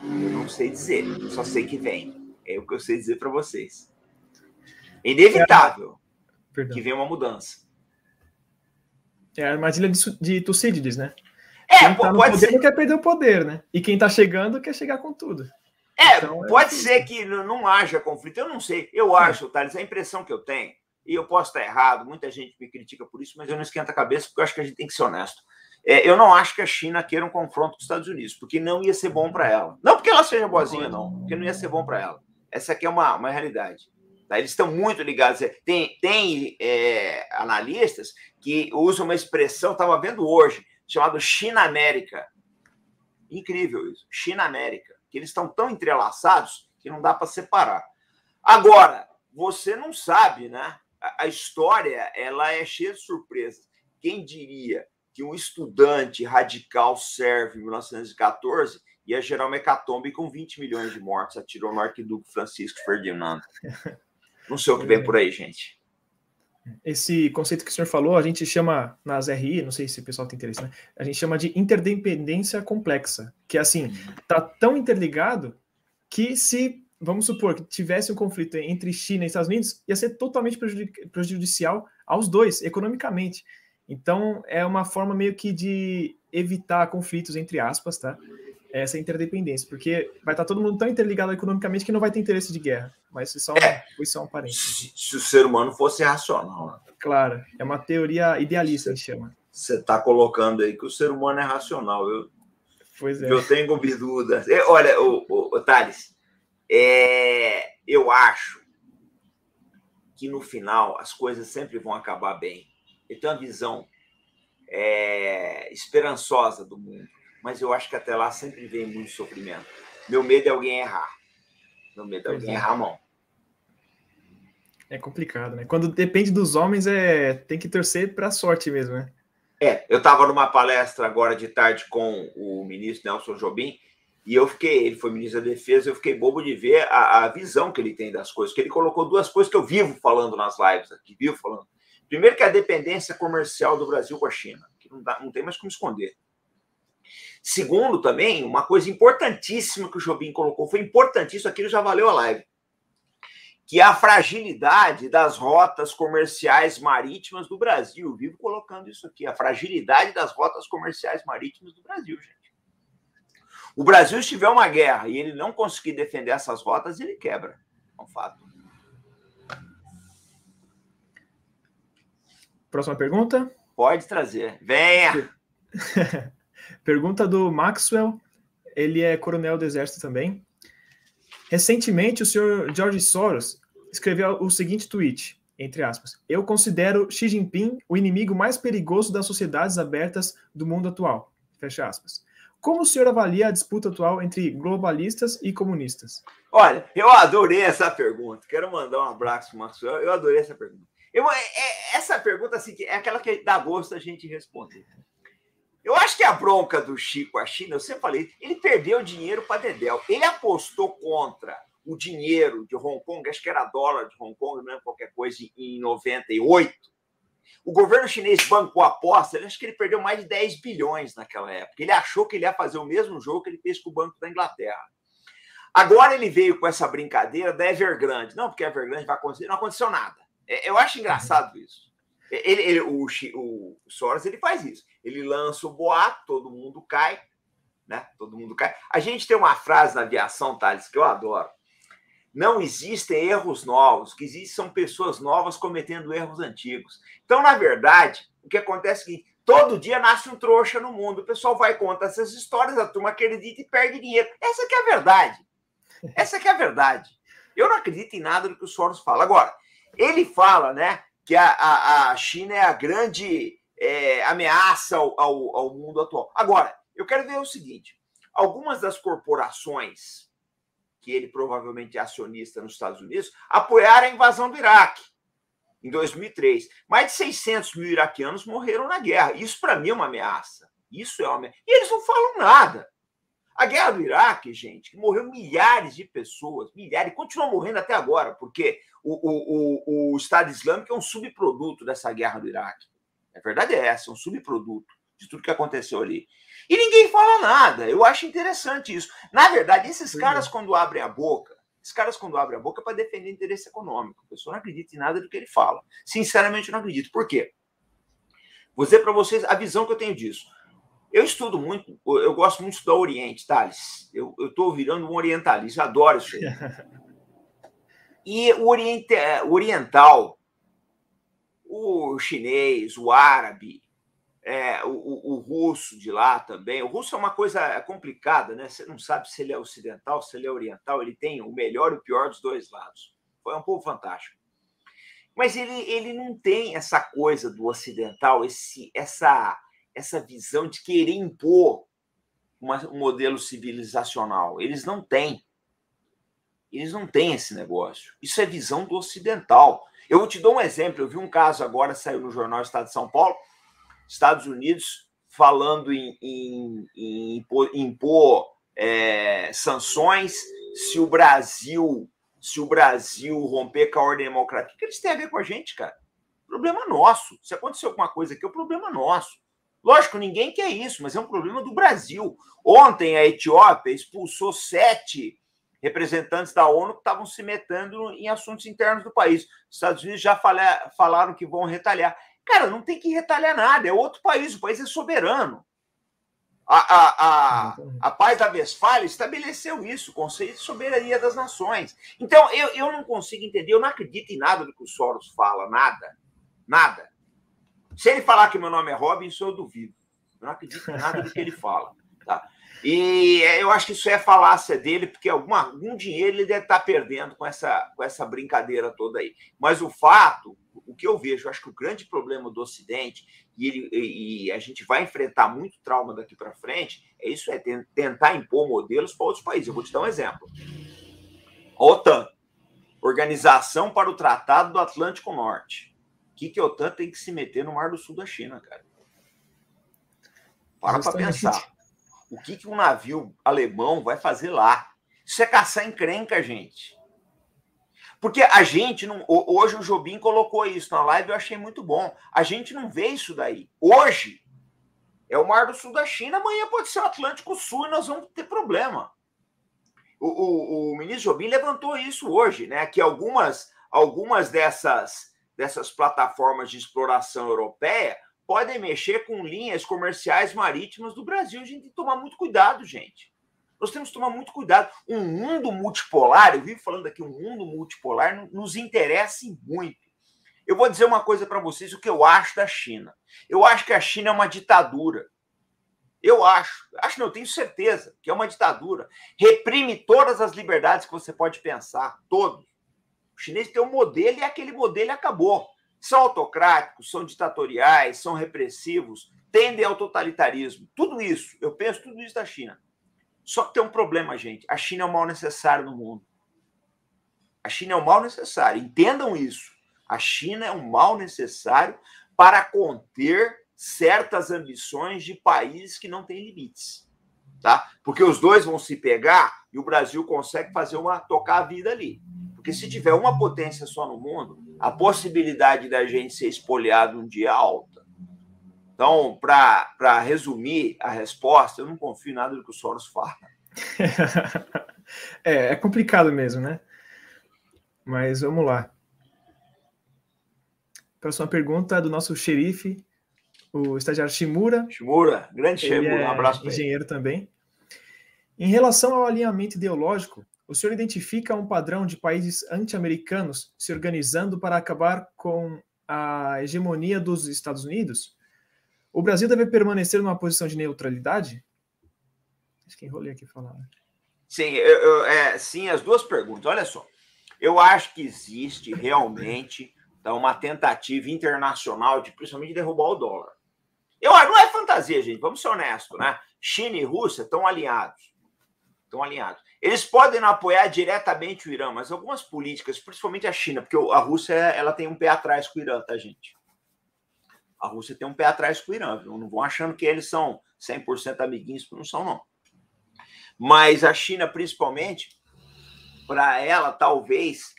Eu não sei dizer, eu só sei que vem. É o que eu sei dizer para vocês. É inevitável que venha uma mudança. É a armadilha de Tucídides, né? Quem tá no poder não quer perder o poder, né? E quem tá chegando quer chegar com tudo. Então, pode ser que não haja conflito. Eu não sei. Eu acho, Thales, a impressão que eu tenho, e eu posso estar errado, muita gente me critica por isso, mas eu não esquento a cabeça, porque eu acho que a gente tem que ser honesto. Eu não acho que a China queira um confronto com os Estados Unidos, porque não ia ser bom para ela. Não porque ela seja boazinha, não, porque não ia ser bom para ela. Essa aqui é uma realidade. Tá? Eles estão muito ligados. Tem analistas que usam uma expressão, estava vendo hoje, chamada China-América. Incrível isso, China-América. Que eles estão tão entrelaçados que não dá para separar. Agora, você não sabe, né? A história, ela é cheia de surpresas. Quem diria que um estudante radical sérvio em 1914 ia gerar uma hecatombe com 20 milhões de mortos, atirou no arquiduque Francisco Ferdinando. Não sei o que vem por aí, gente. Esse conceito que o senhor falou, a gente chama nas RI, não sei se o pessoal tem interesse, né? A gente chama de interdependência complexa, que é assim, tá tão interligado que se, vamos supor, que tivesse um conflito entre China e Estados Unidos, ia ser totalmente prejudicial aos dois, economicamente. Então, é uma forma meio que de evitar conflitos, entre aspas, tá? Essa interdependência, porque vai estar todo mundo tão interligado economicamente que não vai ter interesse de guerra. Mas isso é um parênteses. Se o ser humano fosse racional. Né? Claro, é uma teoria idealista, a gente chama. Você está colocando aí que o ser humano é racional. Pois é. Eu tenho dúvidas. Olha, Thales, eu acho que no final as coisas sempre vão acabar bem. Eu tenho uma visão esperançosa do mundo, mas eu acho que até lá sempre vem muito sofrimento. Meu medo é alguém errar. Meu medo é alguém errar a mão. É complicado, né? Quando depende dos homens, tem que torcer para a sorte mesmo, né? Eu estava numa palestra agora de tarde com o ministro Nelson Jobim, e ele foi ministro da Defesa, eu fiquei bobo de ver a visão que ele tem das coisas, que ele colocou duas coisas que eu vivo falando nas lives aqui, Primeiro que é a dependência comercial do Brasil com a China, que não tem mais como esconder. Segundo, também, uma coisa importantíssima que o Jobim colocou, foi importantíssimo, aquilo já valeu a live, que é a fragilidade das rotas comerciais marítimas do Brasil. Eu vivo colocando isso aqui, a fragilidade das rotas comerciais marítimas do Brasil, gente. O Brasil, se tiver uma guerra e ele não conseguir defender essas rotas, ele quebra. É um fato. Próxima pergunta? Pode trazer. Venha! Pergunta do Maxwell. Ele é coronel do Exército também. Recentemente, o senhor George Soros escreveu o seguinte tweet, entre aspas: eu considero Xi Jinping o inimigo mais perigoso das sociedades abertas do mundo atual. Fecha aspas. Como o senhor avalia a disputa atual entre globalistas e comunistas? Olha, eu adorei essa pergunta. Quero mandar um abraço para o Maxwell. Eu adorei essa pergunta. Essa pergunta assim, é aquela que dá gosto a gente responder. Eu acho que a bronca do Xi com a China, eu sempre falei, ele perdeu dinheiro para dedéu. Ele apostou contra o dinheiro de Hong Kong, acho que era dólar de Hong Kong, não é qualquer coisa, em 98. O governo chinês bancou a aposta, acho que ele perdeu mais de 10 bilhões naquela época. Ele achou que ele ia fazer o mesmo jogo que ele fez com o Banco da Inglaterra. Agora ele veio com essa brincadeira da Evergrande. Não, porque a Evergrande vai acontecer. Não aconteceu nada. Eu acho engraçado isso. O Soros, ele faz isso. Ele lança o boato, todo mundo cai, né? Todo mundo cai. A gente tem uma frase na aviação, Thales, que eu adoro. Não existem erros novos, o que existem são pessoas novas cometendo erros antigos. Então, na verdade, o que acontece é que todo dia nasce um trouxa no mundo. O pessoal vai contar essas histórias, a turma acredita e perde dinheiro. Essa que é a verdade. Essa que é a verdade. Eu não acredito em nada do que o Soros fala. Agora, ele fala, né, que a China é a grande ameaça ao mundo atual. Agora, eu quero ver o seguinte. Algumas das corporações que ele provavelmente é acionista nos Estados Unidos, apoiaram a invasão do Iraque em 2003. Mais de 600 mil iraquianos morreram na guerra. Isso, para mim, é uma ameaça. Isso é uma ameaça. E eles não falam nada. A guerra do Iraque, gente, morreu milhares de pessoas, milhares, e continua morrendo até agora, porque o Estado Islâmico é um subproduto dessa guerra do Iraque. A verdade é essa, é um subproduto de tudo que aconteceu ali. E ninguém fala nada. Eu acho interessante isso. Na verdade, esses caras, quando abrem a boca, é para defender interesse econômico. A pessoa não acredita em nada do que ele fala. Sinceramente, eu não acredito. Por quê? Vou dizer para vocês a visão que eu tenho disso. Eu estudo muito, eu gosto muito de estudar o Oriente, Thales. Eu estou virando um orientalista, adoro isso aí. E o oriental, o chinês, o árabe, o russo de lá também. O russo é uma coisa complicada, né? Você não sabe se ele é ocidental, se ele é oriental. Ele tem o melhor e o pior dos dois lados. Foi um povo fantástico. Mas ele não tem essa coisa do ocidental, essa visão de querer impor um modelo civilizacional. Eles não têm. Eles não têm esse negócio. Isso é visão do ocidental. Eu te dou um exemplo. Eu vi um caso agora, saiu no jornal Estado de São Paulo, Estados Unidos falando em impor sanções se o Brasil romper com a ordem democrática. O que eles têm a ver com a gente, cara? Problema nosso. Se acontecer alguma coisa aqui, é um problema nosso. Lógico, ninguém quer isso, mas é um problema do Brasil. Ontem, a Etiópia expulsou 7 representantes da ONU que estavam se metendo em assuntos internos do país. Os Estados Unidos já falaram que vão retaliar. Cara, não tem que retalhar nada, é outro país, o país é soberano. A Paz da Westfália estabeleceu isso, o conceito de soberania das nações. Então, eu não consigo entender, eu não acredito em nada do que o Soros fala, nada. Nada. Se ele falar que meu nome é Robinson, eu duvido. Eu não acredito em nada do que ele fala. Tá? E eu acho que isso é falácia dele, porque algum dinheiro ele deve estar perdendo com essa brincadeira toda aí. Mas o fato, o que eu vejo, eu acho que o grande problema do Ocidente, e a gente vai enfrentar muito trauma daqui para frente, tentar impor modelos para outros países. Eu vou te dar um exemplo. A OTAN, Organização para o Tratado do Atlântico Norte. O que a OTAN tem que se meter no Mar do Sul da China, cara? Para pensar. O que um navio alemão vai fazer lá? Isso é caçar encrenca, gente. Porque a gente não... Hoje o Jobim colocou isso na live, eu achei muito bom. A gente não vê isso daí. Hoje é o Mar do Sul da China, amanhã pode ser o Atlântico Sul e nós vamos ter problema. O ministro Jobim levantou isso hoje, né? Que algumas dessas plataformas de exploração europeia podem mexer com linhas comerciais marítimas do Brasil. A gente tem que tomar muito cuidado, gente. Nós temos que tomar muito cuidado. Um mundo multipolar, eu vivo falando aqui, um mundo multipolar nos interessa muito. Eu vou dizer uma coisa para vocês, o que eu acho da China. Eu acho que a China é uma ditadura. Eu não, eu tenho certeza que é uma ditadura. Reprime todas as liberdades que você pode pensar, todos. O chinês tem um modelo e aquele modelo acabou. São autocráticos, são ditatoriais, são repressivos, tendem ao totalitarismo. Tudo isso, eu penso tudo isso da China. Só que tem um problema, gente. A China é o mal necessário no mundo. A China é o mal necessário. Entendam isso. A China é um mal necessário para conter certas ambições de países que não têm limites. Tá? Porque os dois vão se pegar e o Brasil consegue tocar a vida ali. Porque se tiver uma potência só no mundo, a possibilidade da gente ser espoliado um dia é alta. Então, para resumir a resposta, eu não confio em nada do que o Soros fala. É complicado mesmo, né? Mas vamos lá. Próxima pergunta é do nosso xerife, o estagiário Shimura. Shimura, grande Shimura, um abraço para ele. Engenheiro também. Em relação ao alinhamento ideológico, o senhor identifica um padrão de países anti-americanos se organizando para acabar com a hegemonia dos Estados Unidos? O Brasil deve permanecer numa posição de neutralidade? Acho que enrolei aqui falar. Sim, sim, as duas perguntas. Olha só, eu acho que existe realmente uma tentativa internacional de, principalmente, derrubar o dólar. Não é fantasia, gente, vamos ser honestos, né? China e Rússia estão alinhados. Eles podem não apoiar diretamente o Irã, mas algumas políticas, principalmente a China, porque a Rússia ela tem um pé atrás com o Irã, tá, gente? A Rússia tem um pé atrás com o Irã, viu? Não vão achando que eles são 100% amiguinhos, porque não são, não. Mas a China, principalmente, para ela, talvez,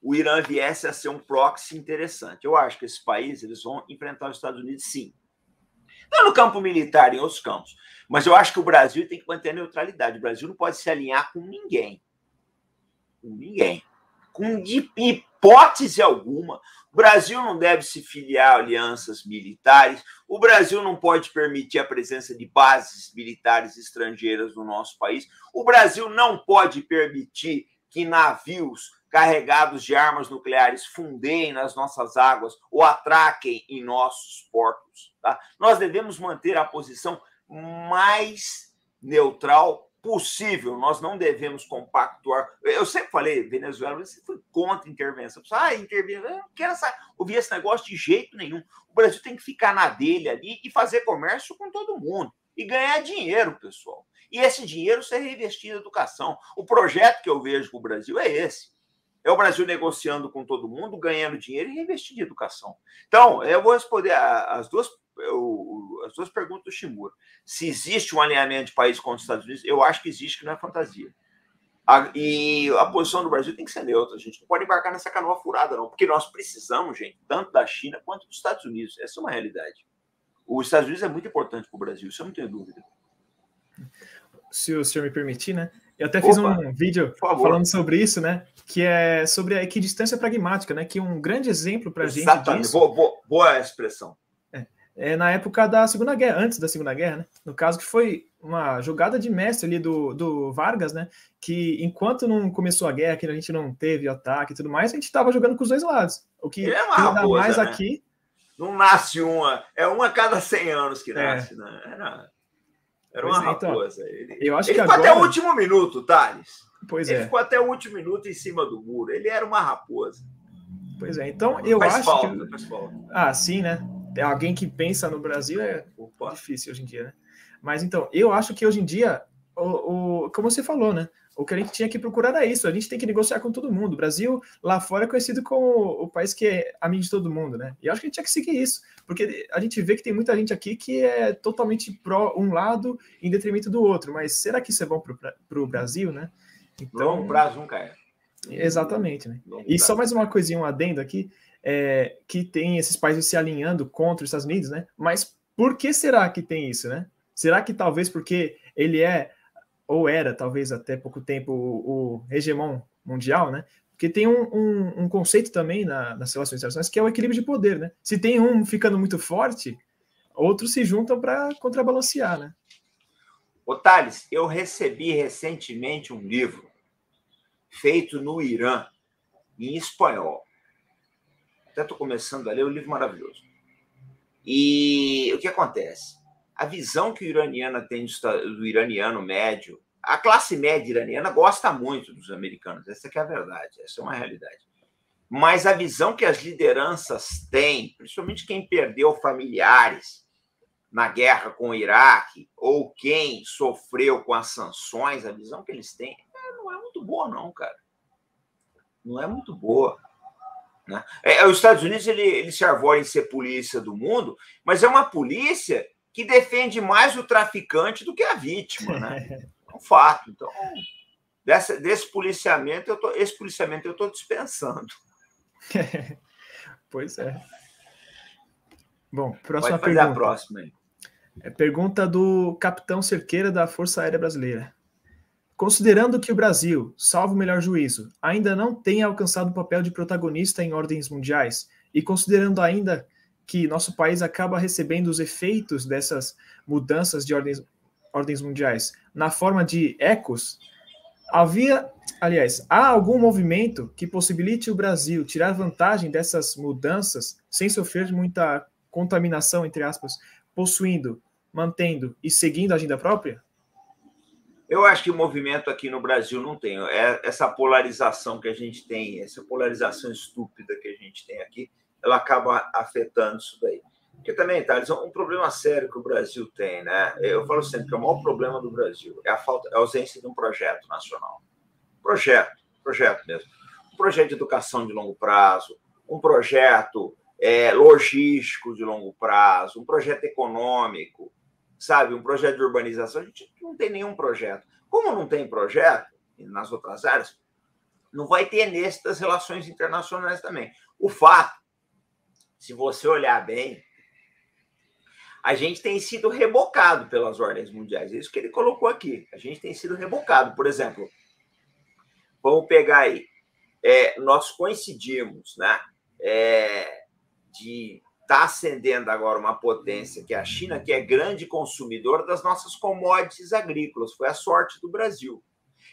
o Irã viesse a ser um proxy interessante. Eu acho que esses países eles vão enfrentar os Estados Unidos, sim. Não no campo militar, em outros campos. Mas eu acho que o Brasil tem que manter a neutralidade. O Brasil não pode se alinhar com ninguém. Com ninguém. Com hipótese alguma. O Brasil não deve se filiar a alianças militares. O Brasil não pode permitir a presença de bases militares estrangeiras no nosso país. O Brasil não pode permitir que navios carregados de armas nucleares fundeiem nas nossas águas ou atraquem em nossos portos. Tá? Nós devemos manter a posição mais neutral possível. Nós não devemos compactuar. Eu sempre falei, Venezuela, você foi contra a intervenção. Intervenção. Eu não quero ouvir esse negócio de jeito nenhum. O Brasil tem que ficar na dele ali e fazer comércio com todo mundo. E ganhar dinheiro, pessoal. E esse dinheiro ser reinvestido em educação. O projeto que eu vejo para o Brasil é esse. É o Brasil negociando com todo mundo, ganhando dinheiro e reinvestindo em educação. Então, eu vou responder as duas perguntas do Shimura. Se existe um alinhamento de país contra os Estados Unidos, eu acho que existe, que não é fantasia. E a posição do Brasil tem que ser neutra. A gente não pode embarcar nessa canoa furada, não. Porque nós precisamos, gente, tanto da China quanto dos Estados Unidos. Essa é uma realidade. Os Estados Unidos é muito importante para o Brasil, isso eu não tenho dúvida. Se o senhor me permitir, né? Eu até fiz um vídeo falando sobre isso, né? Que é sobre a equidistância pragmática, né? Que um grande exemplo para a gente disso... Boa expressão. É na época da Segunda Guerra, antes da Segunda Guerra, né? No caso que foi uma jogada de mestre ali do Vargas, né? Que enquanto não começou a guerra, que a gente não teve ataque e tudo mais, a gente estava jogando com os dois lados. O que ainda mais né? aqui... Não nasce uma, é uma a cada 100 anos que nasce, né? Era uma raposa. Então, eu acho ele que ficou agora... até o último minuto, Thales. Ele ficou até o último minuto em cima do muro. Ele era uma raposa. Pois é, então eu faz acho falta, que... Faz falta. Sim, né? Alguém que pensa no Brasil é difícil hoje em dia, né? Mas então, eu acho que hoje em dia, como você falou, né? O que a gente tinha que procurar era isso. A gente tem que negociar com todo mundo. O Brasil, lá fora, é conhecido como o país que é amigo de todo mundo, né? E eu acho que a gente tinha que seguir isso. Porque a gente vê que tem muita gente aqui que é totalmente pró um lado em detrimento do outro. Mas será que isso é bom para o Brasil, né? Então, longo prazo nunca é. Exatamente, né? E só mais uma coisinha, um adendo aqui, que tem esses países se alinhando contra os Estados Unidos, né? Mas por que será que tem isso, né? Será que talvez porque ele é ou era, talvez até pouco tempo, o hegemon mundial, né? Porque tem um conceito também nas relações internacionais que é o equilíbrio de poder, né? Se tem um ficando muito forte, outros se juntam para contrabalancear, né? Ô, Thales, eu recebi recentemente um livro feito no Irã, em espanhol. Até estou começando a ler, um livro maravilhoso. E o que acontece? A visão que o iraniano tem do iraniano médio, a classe média iraniana gosta muito dos americanos, essa que é a verdade, essa é uma realidade. Mas a visão que as lideranças têm, principalmente quem perdeu familiares na guerra com o Iraque, ou quem sofreu com as sanções, a visão que eles têm não é muito boa, não, cara. Não é muito boa. Né? Os Estados Unidos ele se arvora em ser polícia do mundo, mas é uma polícia que defende mais o traficante do que a vítima. Né? É um fato. Então, desse policiamento, esse policiamento eu estou dispensando. Pois é. Bom, próxima Pode fazer pergunta. A próxima aí. Pergunta do Capitão Cerqueira da Força Aérea Brasileira. Considerando que o Brasil, salvo o melhor juízo, ainda não tenha alcançado o papel de protagonista em ordens mundiais, e considerando ainda que nosso país acaba recebendo os efeitos dessas mudanças de ordens mundiais na forma de ecos, há algum movimento que possibilite o Brasil tirar vantagem dessas mudanças sem sofrer muita contaminação, entre aspas, possuindo, mantendo e seguindo a agenda própria? Eu acho que o movimento aqui no Brasil não tem. Essa polarização que a gente tem, essa polarização estúpida que a gente tem aqui, ela acaba afetando isso daí. Porque também, Thales, um problema sério que o Brasil tem, né? Eu falo sempre que o maior problema do Brasil é a ausência de um projeto nacional. Projeto mesmo. Um projeto de educação de longo prazo, um projeto logístico de longo prazo, um projeto econômico, sabe, um projeto de urbanização. A gente não tem nenhum projeto. Como não tem projeto nas outras áreas, não vai ter nesse das relações internacionais também. O fato, se você olhar bem, a gente tem sido rebocado pelas ordens mundiais. É isso que ele colocou aqui. A gente tem sido rebocado. Por exemplo, vamos pegar aí. Nós coincidimos, né, de está ascendendo agora uma potência, que é a China, que é grande consumidora das nossas commodities agrícolas. Foi a sorte do Brasil.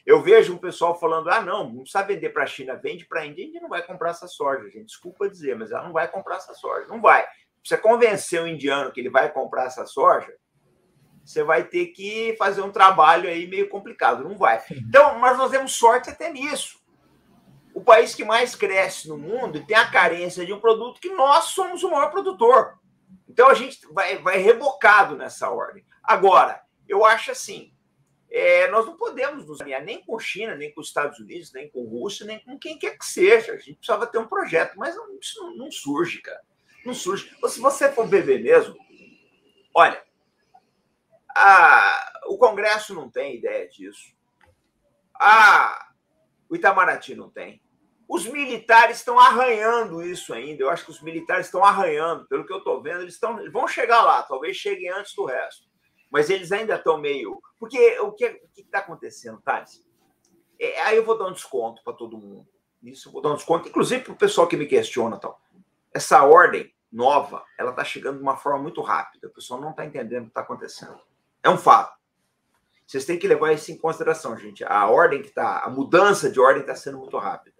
Eu vejo um pessoal falando, não precisa vender para a China, vende para a Índia. A Índia não vai comprar essa soja, gente. Desculpa dizer, mas ela não vai comprar essa soja. Não vai. Você convencer o indiano que ele vai comprar essa soja, você vai ter que fazer um trabalho aí meio complicado. Não vai. Então, mas nós temos sorte até nisso. O país que mais cresce no mundo e tem a carência de um produto que nós somos o maior produtor. Então, a gente vai rebocado nessa ordem. Agora, eu acho assim, nós não podemos nos alinhar nem com China, nem com os Estados Unidos, nem com Rússia, nem com quem quer que seja. A gente precisava ter um projeto, mas isso não surge, cara. Não surge. Se você for beber mesmo, olha, o Congresso não tem ideia disso. O Itamaraty não tem. Os militares estão arranhando isso ainda. Eu acho que os militares estão arranhando. Pelo que eu estou vendo, eles vão chegar lá. Talvez cheguem antes do resto. Mas eles ainda estão meio... Porque o que está acontecendo, Thales? Aí eu vou dar um desconto para todo mundo. Isso eu vou dar um desconto, inclusive para o pessoal que me questiona. Tal. Essa ordem nova, ela está chegando de uma forma muito rápida. O pessoal não está entendendo o que está acontecendo. É um fato. Vocês têm que levar isso em consideração, gente. A mudança de ordem está sendo muito rápida.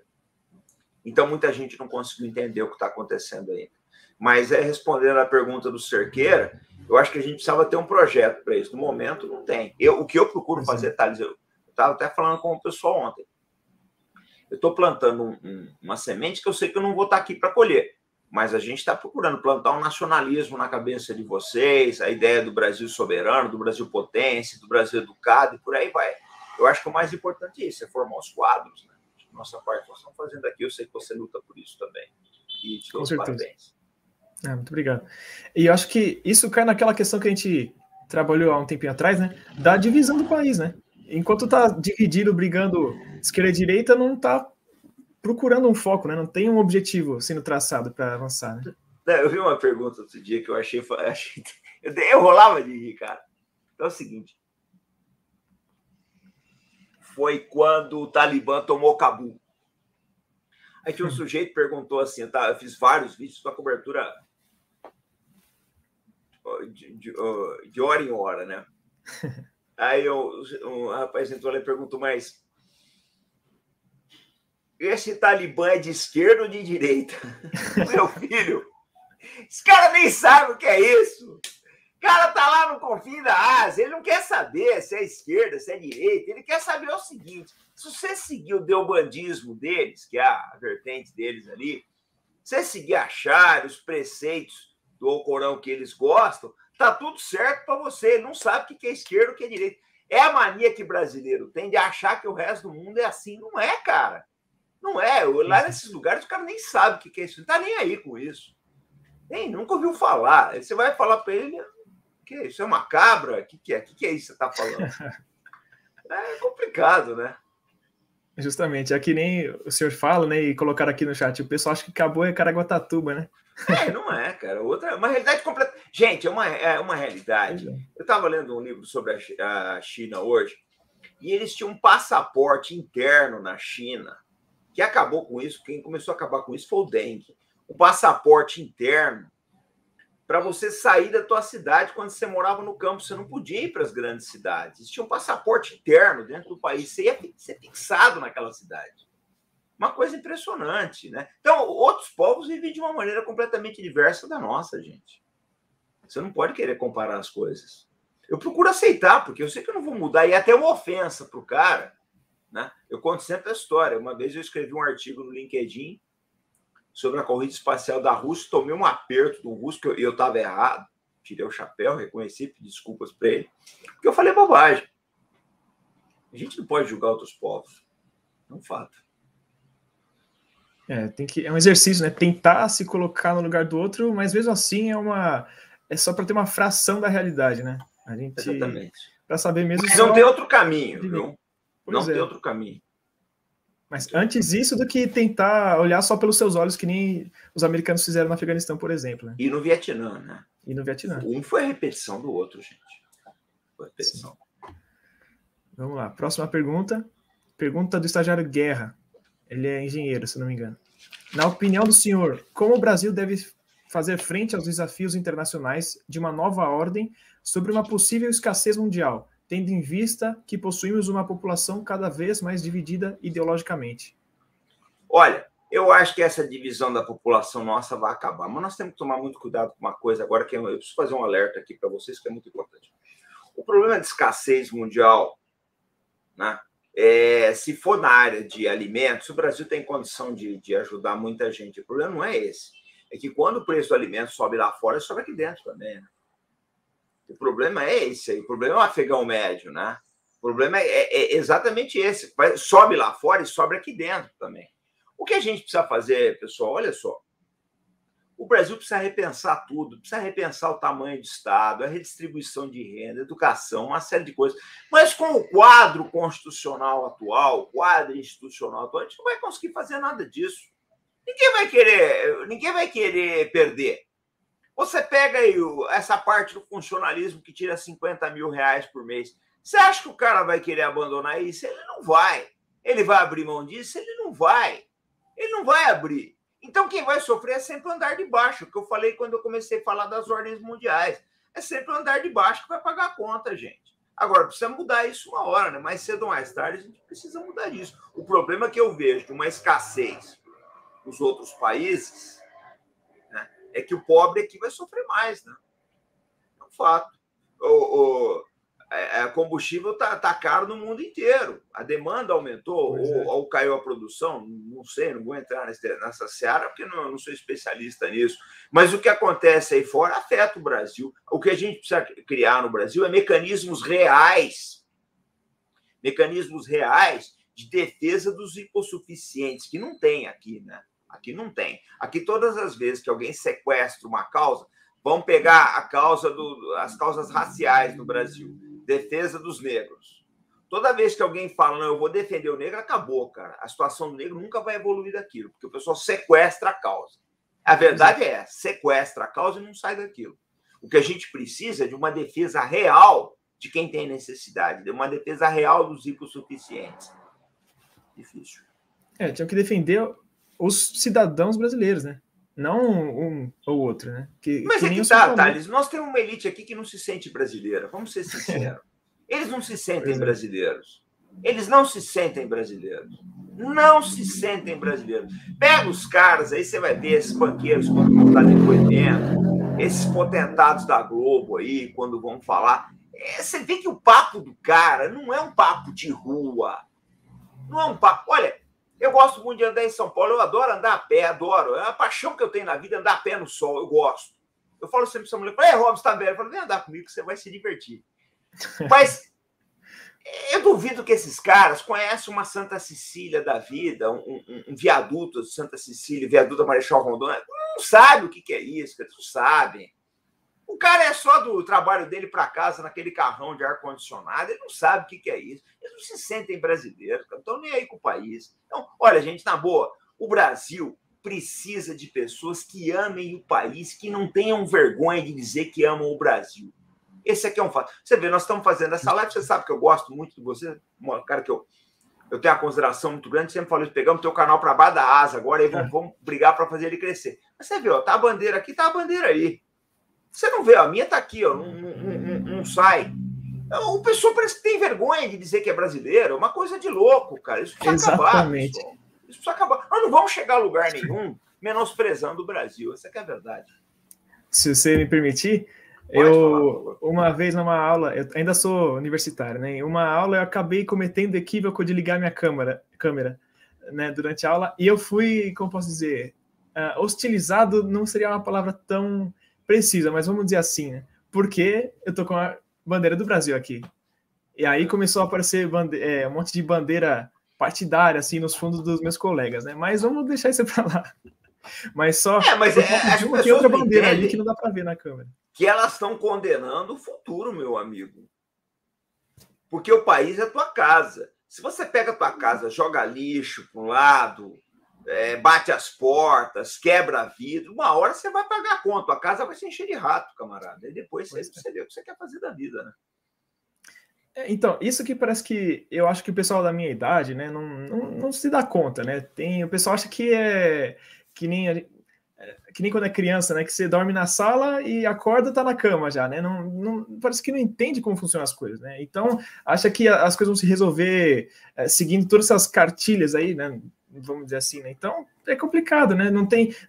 Então, muita gente não conseguiu entender o que está acontecendo ainda. Mas, respondendo à pergunta do Cerqueira, eu acho que a gente precisava ter um projeto para isso. No momento, não tem. O que eu procuro fazer, Thales, eu estava até falando com o pessoal ontem. Eu estou plantando uma semente que eu sei que eu não vou estar aqui para colher. Mas a gente está procurando plantar um nacionalismo na cabeça de vocês, a ideia do Brasil soberano, do Brasil potência, do Brasil educado, e por aí vai. Eu acho que o mais importante é isso, é formar os quadros. Né? Nossa parte nós estamos fazendo aqui, eu sei que você luta por isso também. E te dou os parabéns. Muito obrigado. E eu acho que isso cai naquela questão que a gente trabalhou há um tempinho atrás, né? Da divisão do país, né? Enquanto está dividido, brigando esquerda e direita, não está procurando um foco, né? Não tem um objetivo sendo traçado para avançar, né? Eu vi uma pergunta outro dia que eu achei eu rolava de rir, cara. É o seguinte. foi quando o Talibã tomou Cabul. Aí tinha um sujeito que perguntou assim, eu fiz vários vídeos com a cobertura de hora em hora, né? Aí um rapaz entrou lá e perguntou, mas esse Talibã é de esquerda ou de direita? Meu filho, esse cara nem sabe o que é isso. O cara tá lá no confim da Ásia, ele não quer saber se é esquerda, se é direita, ele quer saber o seguinte, se você seguir o deobandismo deles, que é a vertente deles ali, se você seguir a Sharia, os preceitos do Alcorão que eles gostam, tá tudo certo para você, ele não sabe o que é esquerda ou o que é direita. É a mania que brasileiro tem de achar que o resto do mundo é assim, não é, cara. Não é, lá nesses lugares o cara nem sabe o que é isso, não tá nem aí com isso. Nem, nunca ouviu falar. Você vai falar para ele, que é isso? É uma cabra? O que é? O que é isso que você está falando? É complicado, né? Justamente, é que nem o senhor fala, né? E colocaram aqui no chat, o pessoal acha que Cabo é Caraguatatuba, né? Não é, cara. Outra, uma realidade completa. Gente, é uma realidade. Eu estava lendo um livro sobre a China hoje, e eles tinham um passaporte interno na China, que acabou com isso. Quem começou a acabar com isso foi o dengue. O passaporte interno para você sair da tua cidade quando você morava no campo. Você não podia ir para as grandes cidades. Existia um passaporte interno dentro do país. Você ia ser fixado naquela cidade. Uma coisa impressionante, né? Então, outros povos vivem de uma maneira completamente diversa da nossa, gente. Você não pode querer comparar as coisas. Eu procuro aceitar, porque eu sei que eu não vou mudar. E é até uma ofensa para o cara, né? Eu conto sempre a história. Uma vez eu escrevi um artigo no LinkedIn sobre a corrida espacial da Rússia, tomei um aperto do russo, que eu estava errado, tirei o chapéu, reconheci, pedi desculpas para ele, porque eu falei bobagem. A gente não pode julgar outros povos. É um fato. É um exercício, né? Tentar se colocar no lugar do outro, mas mesmo assim é só para ter uma fração da realidade, né? A gente, exatamente. Para saber mesmo. Mas não tem outro caminho, viu? Não tem outro caminho. Mas antes isso do que tentar olhar só pelos seus olhos, que nem os americanos fizeram no Afeganistão, por exemplo. Né? E no Vietnã, né? E no Vietnã. Um foi a repetição do outro, gente. Foi a repetição. Sim. Vamos lá. Próxima pergunta. Pergunta do estagiário Guerra. Ele é engenheiro, se não me engano. Na opinião do senhor, como o Brasil deve fazer frente aos desafios internacionais de uma nova ordem sobre uma possível escassez mundial, tendo em vista que possuímos uma população cada vez mais dividida ideologicamente? Olha, eu acho que essa divisão da população nossa vai acabar, mas nós temos que tomar muito cuidado com uma coisa agora, que eu preciso fazer um alerta aqui para vocês, que é muito importante. O problema de escassez mundial, né, se for na área de alimentos, o Brasil tem condição de ajudar muita gente. O problema não é esse. É que quando o preço do alimento sobe lá fora, sobe aqui dentro também, né? O problema é esse aí, o problema é o afegão médio, né? O problema é exatamente esse. Sobe lá fora e sobe aqui dentro também. O que a gente precisa fazer, pessoal, olha só. O Brasil precisa repensar tudo, precisa repensar o tamanho do Estado, a redistribuição de renda, educação, uma série de coisas. Mas com o quadro constitucional atual, o quadro institucional atual, a gente não vai conseguir fazer nada disso. Ninguém vai querer perder. Você pega aí essa parte do funcionalismo que tira 50 mil reais por mês. Você acha que o cara vai querer abandonar isso? Ele não vai. Ele vai abrir mão disso? Ele não vai. Ele não vai abrir. Então, quem vai sofrer é sempre o andar de baixo, que eu falei quando eu comecei a falar das ordens mundiais. É sempre o andar de baixo que vai pagar a conta, gente. Agora, precisa mudar isso uma hora, né? Mais cedo ou mais tarde, a gente precisa mudar isso. O problema que eu vejo de uma escassez nos outros países, né, é que o pobre aqui vai sofrer mais, né? É um fato. O combustível está caro no mundo inteiro. A demanda aumentou ou caiu a produção? Não sei, não vou entrar nessa seara porque não sou especialista nisso. Mas o que acontece aí fora afeta o Brasil. O que a gente precisa criar no Brasil é mecanismos reais de defesa dos hipossuficientes, que não tem aqui, né? Aqui não tem. Aqui, todas as vezes que alguém sequestra uma causa, vão pegar as causas raciais no Brasil, defesa dos negros. Toda vez que alguém fala, não, eu vou defender o negro, acabou, cara. A situação do negro nunca vai evoluir daquilo, porque o pessoal sequestra a causa. A verdade é, sequestra a causa e não sai daquilo. O que a gente precisa é de uma defesa real de quem tem necessidade, de uma defesa real dos hipossuficientes. Difícil. Tinham que defender os cidadãos brasileiros, né? Não um ou outro, né? Mas é que tá, Thales, nós temos uma elite aqui que não se sente brasileira, vamos ser sinceros. Eles não se sentem brasileiros. Eles não se sentem brasileiros. Não se sentem brasileiros. Pega os caras, aí você vai ver esses banqueiros quando vão dar depoimento, esses potentados da Globo aí, quando vão falar. Você vê que o papo do cara não é um papo de rua. Não é um papo... Olha, eu gosto muito de andar em São Paulo, eu adoro andar a pé, adoro. É uma paixão que eu tenho na vida, andar a pé no sol, eu gosto. Eu falo sempre para essa mulher, Robson, você tá velho? Eu falo, vem andar comigo que você vai se divertir. Mas eu duvido que esses caras conhecem uma Santa Cecília da vida, um viaduto de Santa Cecília, viaduto da Marechal Rondon. Não sabe o que é isso, eles não sabem. O cara é só do trabalho dele para casa, naquele carrão de ar-condicionado, ele não sabe o que é isso. Eles não se sentem brasileiros, não estão nem aí com o país. Então, olha, gente, na boa, o Brasil precisa de pessoas que amem o país, que não tenham vergonha de dizer que amam o Brasil. Esse aqui é um fato. Você vê, nós estamos fazendo essa live, você sabe que eu gosto muito de você, cara que eu tenho uma consideração muito grande, sempre falo isso, pegamos teu canal para baixo da asa, agora aí vamos brigar para fazer ele crescer. Mas você vê, ó, tá a bandeira aqui, tá a bandeira aí. Você não vê, ó, a minha tá aqui, ó, não sai. O pessoal parece que tem vergonha de dizer que é brasileiro, é uma coisa de louco, cara. Isso precisa acabar, pessoal. Isso precisa acabar. Nós não vamos chegar a lugar nenhum menosprezando o Brasil, essa que é a verdade. Se você me permitir, uma vez numa aula, eu ainda sou universitário, né? Em uma aula eu acabei cometendo equívoco de ligar minha câmera, né, durante a aula, e eu fui, como posso dizer, hostilizado não seria uma palavra tão precisa, mas vamos dizer assim, né? Porque eu tô com a bandeira do Brasil aqui. E aí começou a aparecer um monte de bandeira partidária, assim, nos fundos dos meus colegas, né? Mas vamos deixar isso para lá. Mas só... tem outra bandeira ali que não dá para ver na câmera. Que elas estão condenando o futuro, meu amigo. Porque o país é a tua casa. Se você pega a tua casa, joga lixo para um lado, bate as portas, quebra vidro, uma hora você vai pagar a conta. A casa vai se encher de rato, camarada. E depois você vê o que você quer fazer da vida, né? Então, isso que parece que... Eu acho que o pessoal da minha idade, né, não se dá conta, né? O pessoal acha que é... Que nem quando é criança, né? Que você dorme na sala e acorda, tá na cama já, né? Parece que não entende como funcionam as coisas, né? Então, acha que as coisas vão se resolver seguindo todas essas cartilhas aí, né? Vamos dizer assim, né? Então, é complicado, né?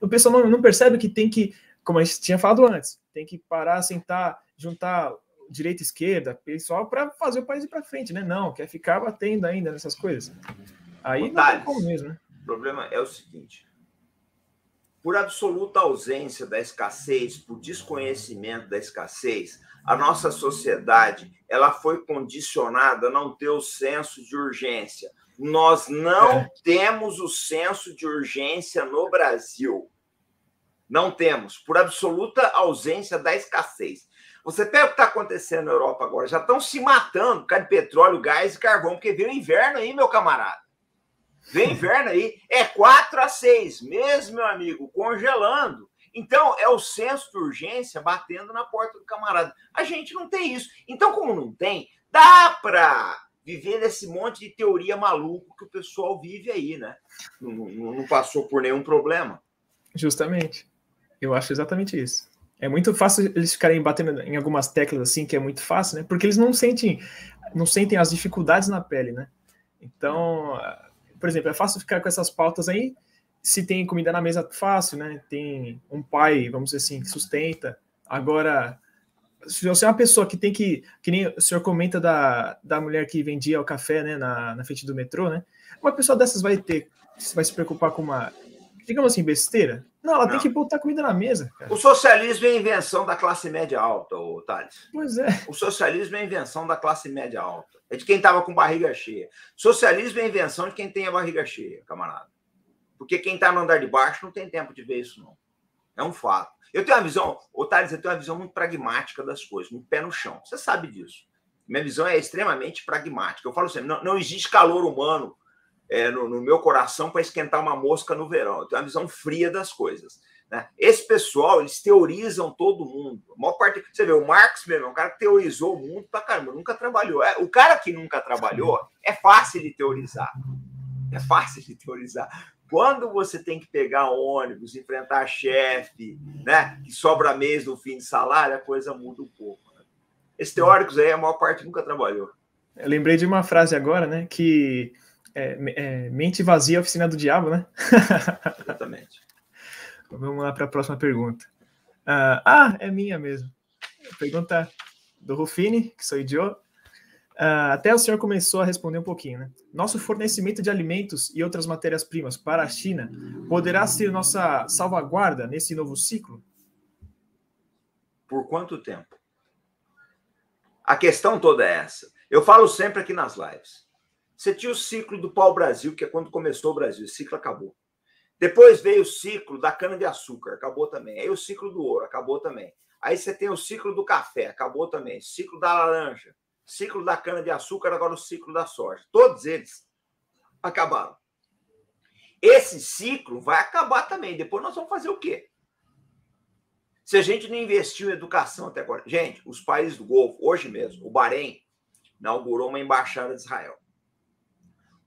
O pessoal não percebe que tem que, como a gente tinha falado antes, tem que parar, sentar, juntar direita e esquerda, pessoal, para fazer o país ir para frente, né? Não, quer ficar batendo ainda nessas coisas. Aí não tem como mesmo, né? O problema é o seguinte: por absoluta ausência da escassez, por desconhecimento da escassez, a nossa sociedade ela foi condicionada a não ter o senso de urgência. Nós não temos o senso de urgência no Brasil. Não temos, por absoluta ausência da escassez. Você pega o que está acontecendo na Europa agora, já estão se matando por causa de petróleo, gás e carvão, porque veio o inverno aí, meu camarada. Vem inverno aí, é 4 a 6 meses, meu amigo, congelando. Então, é o senso de urgência batendo na porta do camarada. A gente não tem isso. Então, como não tem, dá para viver nesse monte de teoria maluca que o pessoal vive aí, né? Não passou por nenhum problema. Justamente. Eu acho exatamente isso. É muito fácil eles ficarem batendo em algumas teclas assim, que é muito fácil, né? Porque eles não sentem as dificuldades na pele, né? Então... Por exemplo, é fácil ficar com essas pautas aí, se tem comida na mesa, fácil, né? Tem um pai, vamos dizer assim, que sustenta. Agora, se você é uma pessoa que tem que nem o senhor comenta da mulher que vendia o café, né, na frente do metrô, né? Uma pessoa dessas vai se preocupar com uma, digamos assim, besteira? Não, ela tem que botar comida na mesa, cara. O socialismo é a invenção da classe média alta, Thales. Pois é. O socialismo é a invenção da classe média alta. É de quem estava com barriga cheia. Socialismo é a invenção de quem tem a barriga cheia, camarada. Porque quem está no andar de baixo não tem tempo de ver isso, não. É um fato. Eu tenho uma visão, Thales, eu tenho uma visão muito pragmática das coisas, muito pé no chão. Você sabe disso. Minha visão é extremamente pragmática. Eu falo sempre, não existe calor humano no meu coração para esquentar uma mosca no verão. Eu tenho uma visão fria das coisas, né? Esse pessoal, eles teorizam todo mundo. A maior parte parte. Você vê, o Marx mesmo, é um cara que teorizou o mundo pra caramba, nunca trabalhou. O cara que nunca trabalhou, é fácil de teorizar. É fácil de teorizar. Quando você tem que pegar ônibus, enfrentar chefe, né, que sobra mês no fim de salário, a coisa muda um pouco. Né? Esses teóricos aí, a maior parte nunca trabalhou. Eu lembrei de uma frase agora, né, que mente vazia é a oficina do diabo, né? Exatamente. Vamos lá para a próxima pergunta. É minha mesmo. Pergunta do Rufini, que sou idiota. Até o senhor começou a responder um pouquinho, né? Nosso fornecimento de alimentos e outras matérias-primas para a China poderá ser nossa salvaguarda nesse novo ciclo? Por quanto tempo? A questão toda é essa. Eu falo sempre aqui nas lives. Você tinha o ciclo do pau-brasil, que é quando começou o Brasil. O ciclo acabou. Depois veio o ciclo da cana-de-açúcar, acabou também. Aí o ciclo do ouro, acabou também. Aí você tem o ciclo do café, acabou também. Ciclo da laranja, ciclo da cana-de-açúcar, agora o ciclo da soja. Todos eles acabaram. Esse ciclo vai acabar também. Depois nós vamos fazer o quê? Se a gente não investiu em educação até agora. Gente, os países do Golfo, hoje mesmo, o Bahrein inaugurou uma embaixada de Israel.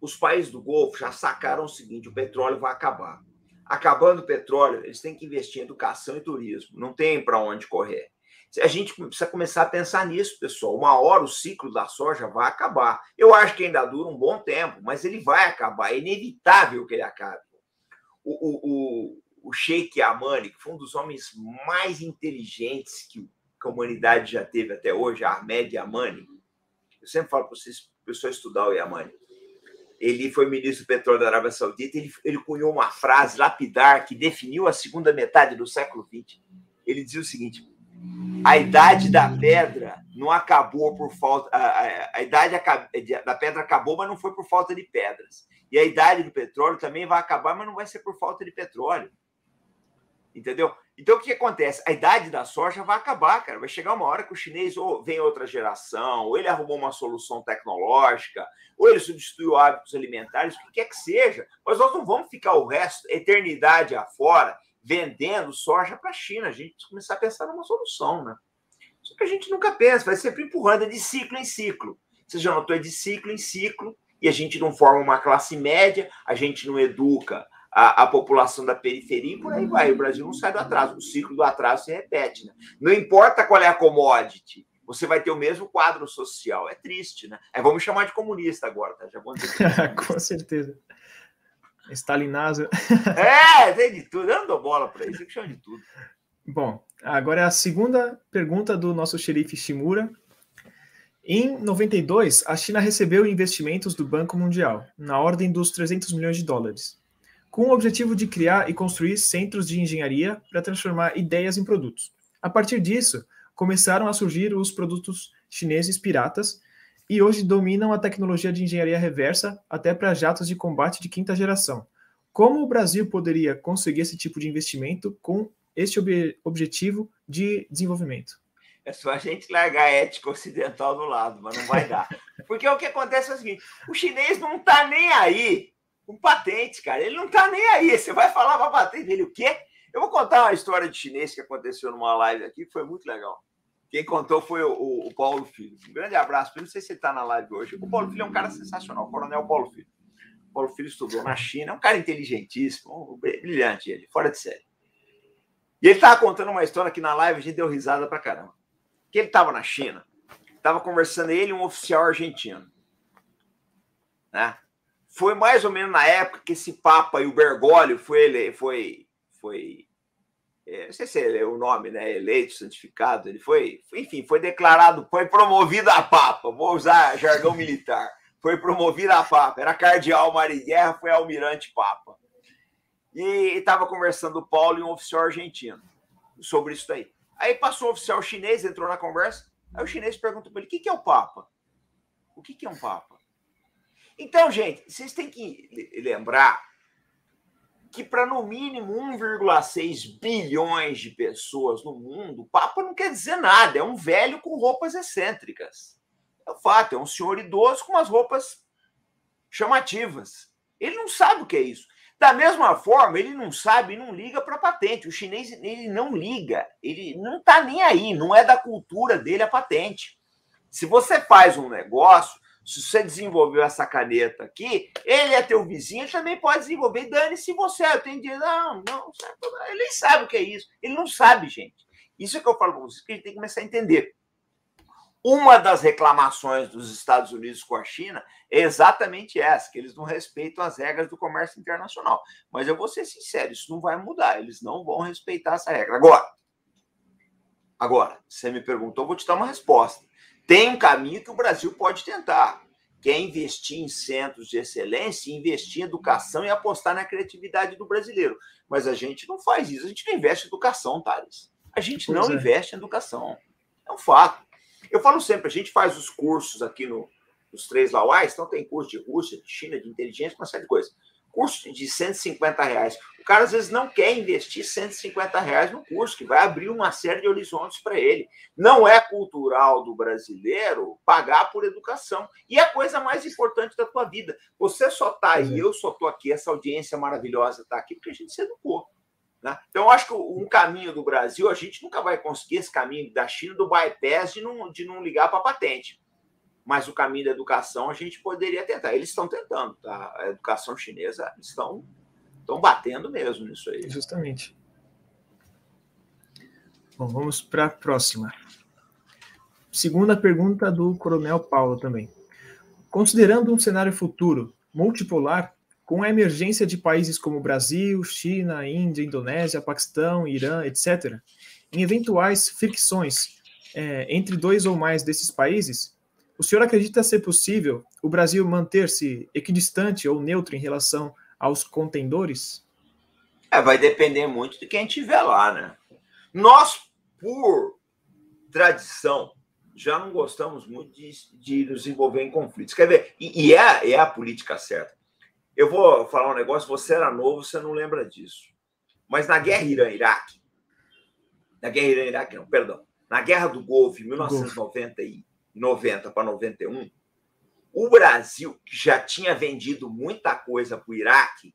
Os países do Golfo já sacaram o seguinte: o petróleo vai acabar. Acabando o petróleo, eles têm que investir em educação e turismo. Não tem para onde correr. A gente precisa começar a pensar nisso, pessoal. Uma hora o ciclo da soja vai acabar. Eu acho que ainda dura um bom tempo, mas ele vai acabar. É inevitável que ele acabe. O Sheikh Yamani, que foi um dos homens mais inteligentes que a humanidade já teve até hoje, Ahmed Yamani. Eu sempre falo para vocês, para o pessoal estudar o Yamani. Ele foi ministro do petróleo da Arábia Saudita. Ele cunhou uma frase lapidar que definiu a segunda metade do século XX. Ele dizia o seguinte: a idade da pedra não acabou por falta... A idade da pedra acabou, mas não foi por falta de pedras. E a idade do petróleo também vai acabar, mas não vai ser por falta de petróleo. Entendeu? Então, o que acontece? A idade da soja vai acabar, cara. Vai chegar uma hora que o chinês ou vem outra geração, ou ele arrumou uma solução tecnológica, ou ele substituiu hábitos alimentares, o que quer que seja. Mas nós não vamos ficar o resto, eternidade afora, vendendo soja para a China. A gente precisa começar a pensar numa solução, né? Só que a gente nunca pensa, vai sempre empurrando, é de ciclo em ciclo. Você já notou, é de ciclo em ciclo, e a gente não forma uma classe média, a gente não educa a população da periferia, e por aí vai. O Brasil não sai do atraso, o ciclo do atraso se repete, né? Não importa qual é a commodity, você vai ter o mesmo quadro social. É triste, né? Vamos chamar de comunista agora, tá? Já vamos dizer. Com certeza. Stalinásio. Tem de tudo. Eu não dou bola para isso, eu chamo de tudo. Bom, agora é a segunda pergunta do nosso xerife Shimura. Em 92, a China recebeu investimentos do Banco Mundial, na ordem dos 300 milhões de dólares, com o objetivo de criar e construir centros de engenharia para transformar ideias em produtos. A partir disso, começaram a surgir os produtos chineses piratas e hoje dominam a tecnologia de engenharia reversa até para jatos de combate de quinta geração. Como o Brasil poderia conseguir esse tipo de investimento com este objetivo de desenvolvimento? É só a gente largar a ética ocidental do lado, mas não vai dar. Porque o que acontece é o seguinte: o chinês não está nem aí com patente, cara. Ele não está nem aí. Você vai falar para a patente dele o quê? Eu vou contar uma história de chinês que aconteceu numa live aqui, que foi muito legal. Quem contou foi o Paulo Filho. Um grande abraço. Não sei se ele está na live hoje. O Paulo Filho é um cara sensacional, o coronel Paulo Filho. O Paulo Filho estudou na China, é um cara inteligentíssimo, brilhante ele, fora de série. E ele estava contando uma história que na live a gente deu risada pra caramba. Que ele estava na China, estava conversando ele e um oficial argentino. Né? Foi mais ou menos na época que esse Papa e o Bergoglio não sei se é o nome, né? Eleito, santificado, ele foi declarado, foi promovido a Papa, vou usar jargão militar, foi promovido a Papa, era cardeal mar e guerra, foi almirante Papa. E estava conversando o Paulo e um oficial argentino sobre isso daí. Aí passou o oficial chinês, entrou na conversa, aí o chinês perguntou para ele: o que é o Papa? O que é um Papa? Então, gente, vocês têm que lembrar que para no mínimo 1,6 bilhões de pessoas no mundo, Papa não quer dizer nada, é um velho com roupas excêntricas. É o fato, é um senhor idoso com umas roupas chamativas. Ele não sabe o que é isso. Da mesma forma, ele não sabe, não liga para a patente. O chinês, ele não liga, ele não está nem aí, não é da cultura dele a patente. Se você faz um negócio, se você desenvolveu essa caneta aqui, ele é teu vizinho, ele também pode desenvolver. Dane-se você, eu tenho dinheiro. Não, ele nem sabe o que é isso. Ele não sabe, gente. Isso é que eu falo para vocês, que a gente tem que começar a entender. Uma das reclamações dos Estados Unidos com a China é exatamente essa, que eles não respeitam as regras do comércio internacional. Mas eu vou ser sincero, isso não vai mudar, eles não vão respeitar essa regra. Agora, você me perguntou, eu vou te dar uma resposta. Tem um caminho que o Brasil pode tentar, que é investir em centros de excelência, investir em educação e apostar na criatividade do brasileiro. Mas a gente não faz isso, a gente não investe em educação, Thales. A gente não investe em educação. É um fato. Eu falo sempre, a gente faz os cursos aqui nos 3 Lauais, então tem curso de Rússia, de China, de inteligência, uma série de coisas. Curso de R$150. O cara, às vezes, não quer investir R$150 no curso, que vai abrir uma série de horizontes para ele. Não é cultural do brasileiro pagar por educação. E é a coisa mais importante da tua vida. Você só está aí, eu só estou aqui, essa audiência maravilhosa está aqui porque a gente se educou. Né? Então, eu acho que um caminho do Brasil, a gente nunca vai conseguir esse caminho da China, do bypass, de não ligar para a patente. Mas o caminho da educação a gente poderia tentar. Eles estão tentando, tá? A educação chinesa estão batendo mesmo nisso aí. Justamente. Bom, vamos para a próxima. Segunda pergunta do Coronel Paulo também. Considerando um cenário futuro multipolar, com a emergência de países como Brasil, China, Índia, Indonésia, Paquistão, Irã, etc., em eventuais fricções entre 2 ou mais desses países, o senhor acredita ser possível o Brasil manter-se equidistante ou neutro em relação aos contendores? Vai depender muito de quem estiver lá, né? Nós, por tradição, já não gostamos muito de nos envolver em conflitos. Quer ver? E é a política certa. Eu vou falar um negócio, você era novo, você não lembra disso. Mas na guerra Irã-Iraque, na guerra do Golfo, em 1990 para 91, o Brasil, que já tinha vendido muita coisa para o Iraque,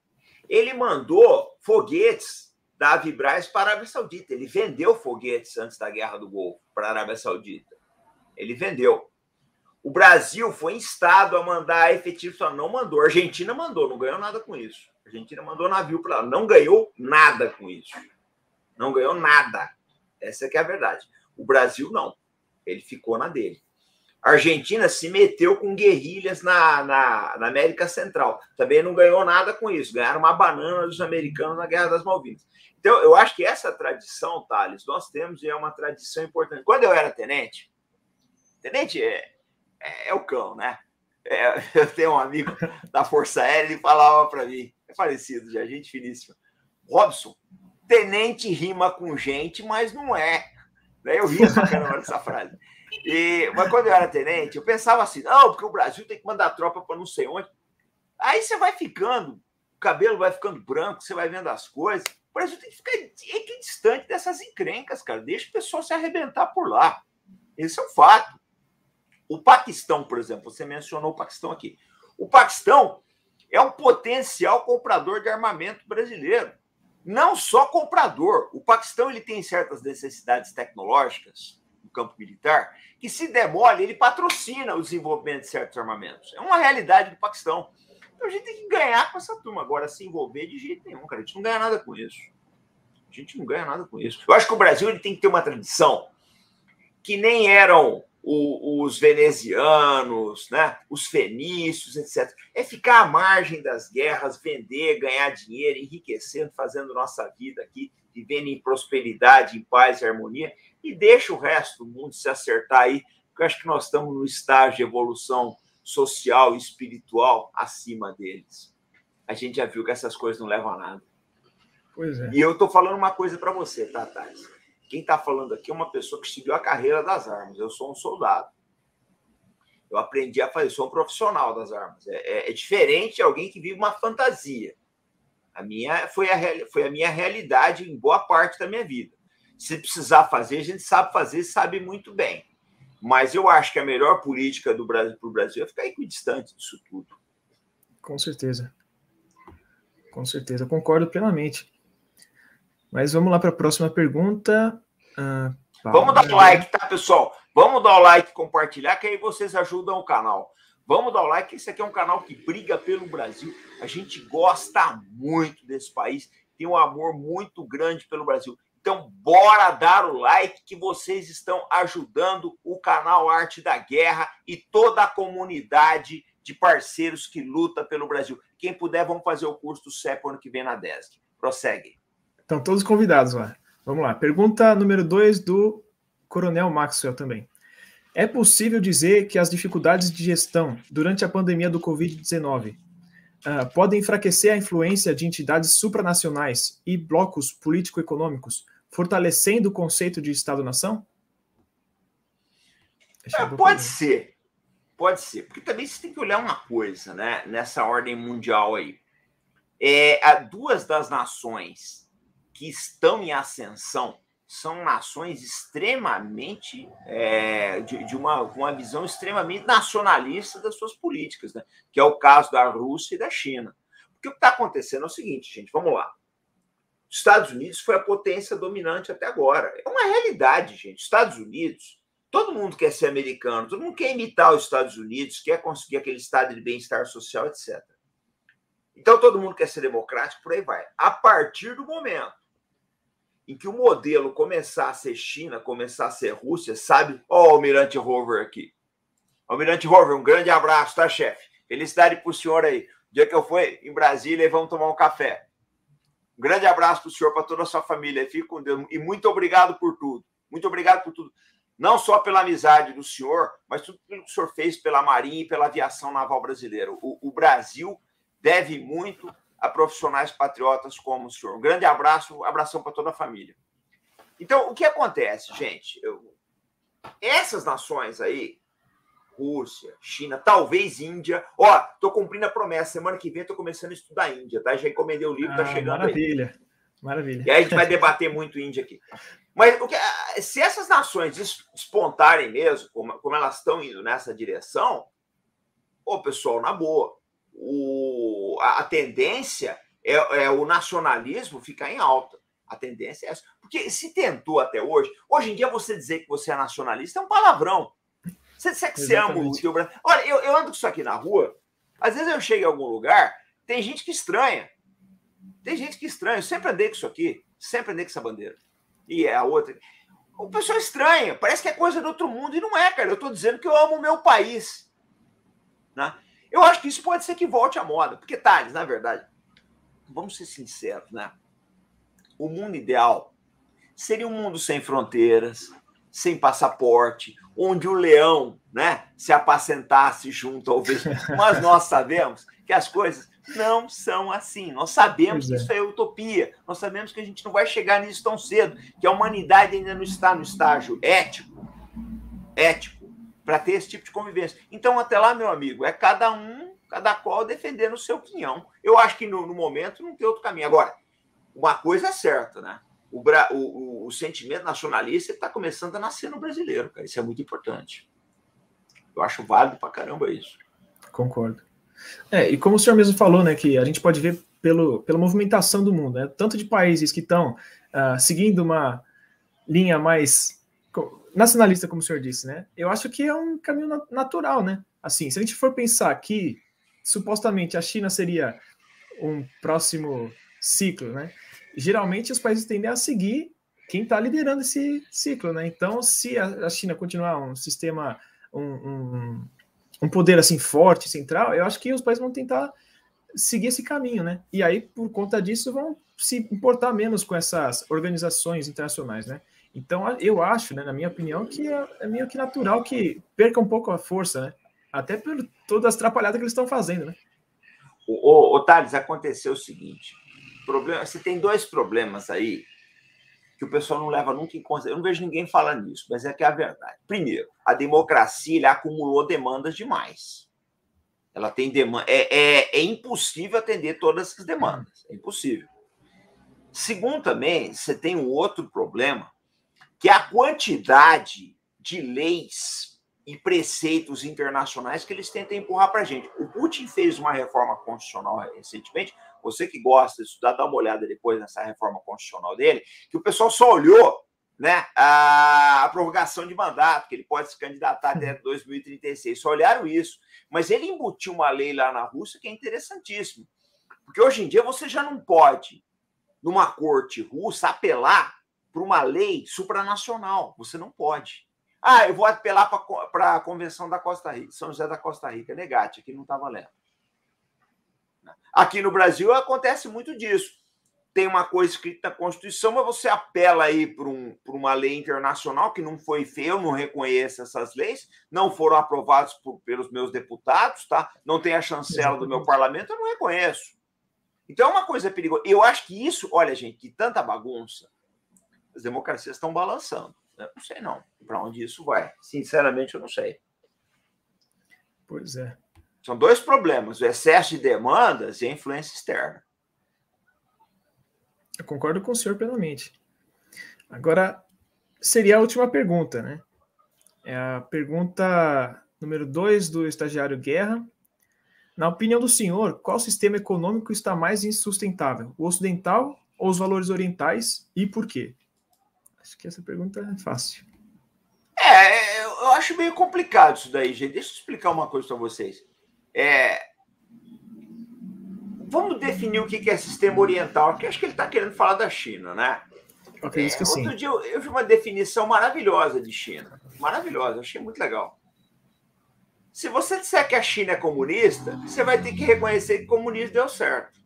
ele mandou foguetes da Avibraz para a Arábia Saudita. Ele vendeu foguetes antes da guerra do Golfo para a Arábia Saudita. Ele vendeu. O Brasil foi instado a mandar efetivo, só não mandou. A Argentina mandou, não ganhou nada com isso. A Argentina mandou navio para lá, não ganhou nada com isso. Não ganhou nada. Essa que é a verdade. O Brasil não. Ele ficou na dele. A Argentina se meteu com guerrilhas na América Central. Também não ganhou nada com isso. Ganharam uma banana dos americanos na Guerra das Malvinas. Então, eu acho que essa tradição, Thales, nós temos e é uma tradição importante. Quando eu era tenente é o cão, né? Eu tenho um amigo da Força Aérea, ele falava para mim, é falecido já, gente finíssima. Robson, tenente rima com gente, mas não é. Eu ria pra caramba dessa frase. Mas quando eu era tenente, eu pensava assim, não, porque o Brasil tem que mandar tropa para não sei onde. Aí você vai ficando, o cabelo vai ficando branco, você vai vendo as coisas. O Brasil tem que ficar equidistante dessas encrencas, cara. Deixa o pessoal se arrebentar por lá. Esse é um fato. O Paquistão, por exemplo, você mencionou o Paquistão aqui. O Paquistão é um potencial comprador de armamento brasileiro. Não só comprador. O Paquistão ele tem certas necessidades tecnológicas no campo militar que, se demole, ele patrocina o desenvolvimento de certos armamentos. É uma realidade do Paquistão. Então a gente tem que ganhar com essa turma. Agora, se envolver de jeito nenhum, cara. A gente não ganha nada com isso. A gente não ganha nada com isso. Eu acho que o Brasil ele tem que ter uma tradição que nem eram os venezianos, né? Os fenícios, etc. É ficar à margem das guerras, vender, ganhar dinheiro, enriquecendo, fazendo nossa vida aqui, vivendo em prosperidade, em paz e harmonia, e deixa o resto do mundo se acertar aí, porque eu acho que nós estamos no estágio de evolução social e espiritual acima deles. A gente já viu que essas coisas não levam a nada. Pois é. E eu estou falando uma coisa para você, tá, Thales? Quem está falando aqui é uma pessoa que seguiu a carreira das armas. Eu sou um soldado. Eu aprendi a fazer, sou um profissional das armas. É diferente de alguém que vive uma fantasia. A minha foi a minha realidade em boa parte da minha vida. Se precisar fazer, a gente sabe fazer, sabe muito bem. Mas eu acho que a melhor política do Brasil para o Brasil é ficar equidistante disso tudo. Com certeza. Com certeza, concordo plenamente. Mas vamos lá para a próxima pergunta. Vamos dar o like, tá, pessoal? Vamos dar o like e compartilhar, que aí vocês ajudam o canal. Vamos dar o like, que esse aqui é um canal que briga pelo Brasil. A gente gosta muito desse país, tem um amor muito grande pelo Brasil. Então, bora dar o like, que vocês estão ajudando o canal Arte da Guerra e toda a comunidade de parceiros que luta pelo Brasil. Quem puder, vamos fazer o curso do CEP ano que vem na DESC. Prossegue. Estão todos convidados lá. Vamos lá. Pergunta número 2 do Coronel Maxwell também. É possível dizer que as dificuldades de gestão durante a pandemia do Covid-19 podem enfraquecer a influência de entidades supranacionais e blocos político-econômicos, fortalecendo o conceito de Estado-nação? Pode ser. Pode ser. Porque também você tem que olhar uma coisa, né? Nessa ordem mundial aí. Duas das nações que estão em ascensão são nações extremamente de uma visão extremamente nacionalista das suas políticas, né? Que é o caso da Rússia e da China. Porque o que está acontecendo é o seguinte, gente, vamos lá. Os Estados Unidos foi a potência dominante até agora. É uma realidade, gente. Os Estados Unidos, todo mundo quer ser americano, todo mundo quer imitar os Estados Unidos, quer conseguir aquele estado de bem-estar social, etc. Então, todo mundo quer ser democrático, por aí vai. A partir do momento em que o modelo começar a ser China, começar a ser Rússia, sabe? Ó, o Almirante Rover aqui. Almirante Rover, um grande abraço, tá, chefe? Felicidade pro senhor aí. O dia que eu for em Brasília, e vamos tomar um café. Um grande abraço pro senhor, para toda a sua família. Fique com Deus. E muito obrigado por tudo. Muito obrigado por tudo. Não só pela amizade do senhor, mas tudo que o senhor fez pela Marinha e pela aviação naval brasileira. O Brasil deve muito a profissionais patriotas como o senhor. Um grande abraço, abração para toda a família. Então, o que acontece, gente? Essas nações aí, Rússia, China, talvez Índia. Ó, tô cumprindo a promessa. Semana que vem eu tô começando a estudar Índia, tá? Já encomendei o livro, tá chegando maravilha. Aí. Maravilha. E aí a gente vai debater muito Índia aqui. Mas se essas nações despontarem mesmo, como elas estão indo nessa direção, pessoal, na boa, a tendência é o nacionalismo ficar em alta. A tendência é essa. Porque se tentou até hoje em dia você dizer que você é nacionalista é um palavrão. Você disser que você ama o teu Brasil. Olha, eu ando com isso aqui na rua, às vezes eu chego em algum lugar, tem gente que estranha. Eu sempre andei com isso aqui, sempre andei com essa bandeira. E a outra. O pessoal estranha, parece que é coisa do outro mundo, e não é, cara. Eu estou dizendo que eu amo o meu país. Né? Eu acho que isso pode ser que volte à moda. Porque, Thales, na verdade, vamos ser sinceros, né? O mundo ideal seria um mundo sem fronteiras, sem passaporte, onde o leão, né, se apacentasse junto ao vesgo. Mas nós sabemos que as coisas não são assim. Nós sabemos que isso é utopia. Nós sabemos que a gente não vai chegar nisso tão cedo, que a humanidade ainda não está no estágio ético, para ter esse tipo de convivência. Então, até lá, meu amigo, é cada qual defendendo o seu opinião. Eu acho que no momento não tem outro caminho. Agora, uma coisa é certa, né? O sentimento nacionalista está começando a nascer no brasileiro, cara. Isso é muito importante. Eu acho válido pra caramba isso. Concordo. E como o senhor mesmo falou, né, que a gente pode ver pela movimentação do mundo, né, tanto de países que estão seguindo uma linha mais nacionalista, como o senhor disse, né, eu acho que é um caminho natural, né, assim, se a gente for pensar que supostamente a China seria um próximo ciclo, né, geralmente os países tendem a seguir quem está liderando esse ciclo, né, então se a China continuar um sistema, um poder assim forte, central, eu acho que os países vão tentar seguir esse caminho, né? E aí, por conta disso, vão se importar menos com essas organizações internacionais, né? Então, eu acho, né, na minha opinião, que é meio que natural que perca um pouco a força, né? Até por todas as atrapalhadas que eles estão fazendo, né? Thales, aconteceu o seguinte, você tem dois problemas aí que o pessoal não leva nunca em consideração. Eu não vejo ninguém falando nisso, mas é que é a verdade. Primeiro, a democracia acumulou demandas demais. Ela tem demanda. É impossível atender todas essas demandas. É impossível. Segundo, também, você tem um outro problema, que é a quantidade de leis e preceitos internacionais que eles tentam empurrar para a gente. O Putin fez uma reforma constitucional recentemente, você que gosta de estudar, dá uma olhada depois nessa reforma constitucional dele, que o pessoal só olhou, né, a prorrogação de mandato, que ele pode se candidatar até 2036, só olharam isso. Mas ele embutiu uma lei lá na Rússia que é interessantíssima, porque hoje em dia você já não pode, numa corte russa, apelar para uma lei supranacional. Você não pode. Eu vou apelar para a Convenção da Costa Rica, São José da Costa Rica. Negate, aqui não está valendo. Aqui no Brasil acontece muito disso. Tem uma coisa escrita na Constituição, mas você apela aí para uma lei internacional que não foi feita, eu não reconheço essas leis, não foram aprovadas pelos meus deputados, tá? Não tem a chancela do meu parlamento, eu não reconheço. Então é uma coisa perigosa. Eu acho que isso, olha, gente, que tanta bagunça, as democracias estão balançando. Eu não sei, não, para onde isso vai. Sinceramente, eu não sei. Pois é. São dois problemas, o excesso de demandas e a influência externa. Eu concordo com o senhor plenamente. Agora, seria a última pergunta, né? É a pergunta número 2 do estagiário Guerra. Na opinião do senhor, qual sistema econômico está mais insustentável? O ocidental ou os valores orientais? E por quê? Acho que essa pergunta é fácil. Eu acho meio complicado isso daí, gente. Deixa eu explicar uma coisa para vocês. Vamos definir o que é sistema oriental, porque acho que ele está querendo falar da China, né? Eu acredito que sim. Outro dia eu vi uma definição maravilhosa de China. Maravilhosa, achei muito legal. Se você disser que a China é comunista, você vai ter que reconhecer que o comunismo deu certo.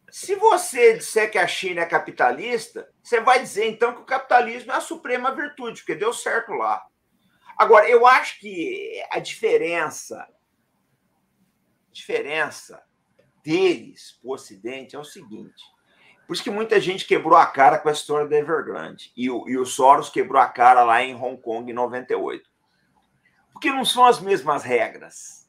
Se você disser que a China é capitalista, você vai dizer, então, que o capitalismo é a suprema virtude, porque deu certo lá. Agora, eu acho que a diferença deles para o Ocidente é o seguinte. Por isso que muita gente quebrou a cara com a história da Evergrande. E o Soros quebrou a cara lá em Hong Kong em 98. Porque não são as mesmas regras.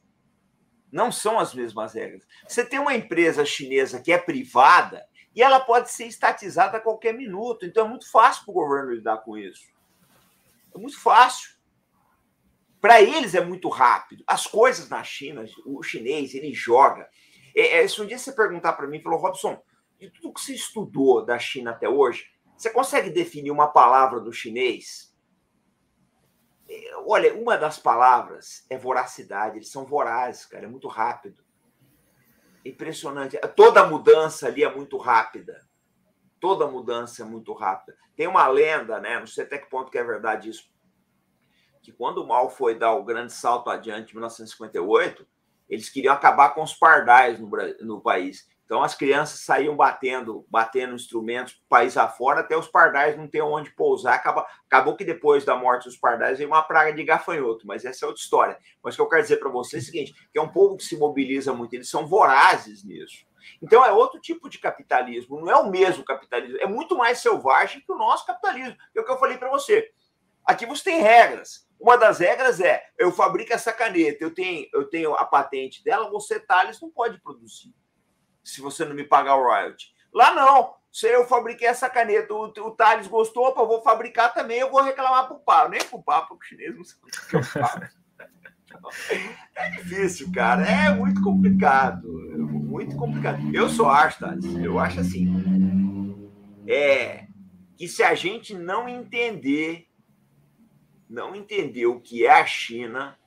Não são as mesmas regras. Você tem uma empresa chinesa que é privada e ela pode ser estatizada a qualquer minuto. Então é muito fácil para o governo lidar com isso. É muito fácil. Para eles é muito rápido. As coisas na China, o chinês, ele joga. Se um dia você perguntar para mim, falou, Robson, de tudo que você estudou da China até hoje, você consegue definir uma palavra do chinês? Olha, uma das palavras é voracidade. Eles são vorazes, cara, é muito rápido. É impressionante. Toda mudança ali é muito rápida. Toda mudança é muito rápida. Tem uma lenda, né? Não sei até que ponto que é verdade isso, que quando o Mao foi dar o grande salto adiante em 1958, eles queriam acabar com os pardais no país. Então, as crianças saíam batendo instrumentos país afora, até os pardais não ter onde pousar. Acabou que depois da morte dos pardais veio uma praga de gafanhoto, mas essa é outra história. Mas o que eu quero dizer para vocês é o seguinte, que é um povo que se mobiliza muito, eles são vorazes nisso. Então, é outro tipo de capitalismo, não é o mesmo capitalismo, é muito mais selvagem que o nosso capitalismo. É o que eu falei para você. Aqui você tem regras. Uma das regras é, eu fabrico essa caneta, eu tenho a patente dela, você, Thales, não pode produzir, se você não me pagar o royalty. Lá não. Se eu fabriquei essa caneta, o Thales gostou, eu vou fabricar também, eu vou reclamar para o Papa. Nem para o Papa, o chinês não sabe o que é o Papa. É difícil, cara. É muito complicado. Muito complicado. Eu só acho, Thales, eu acho assim, que se a gente não entender o que é a China,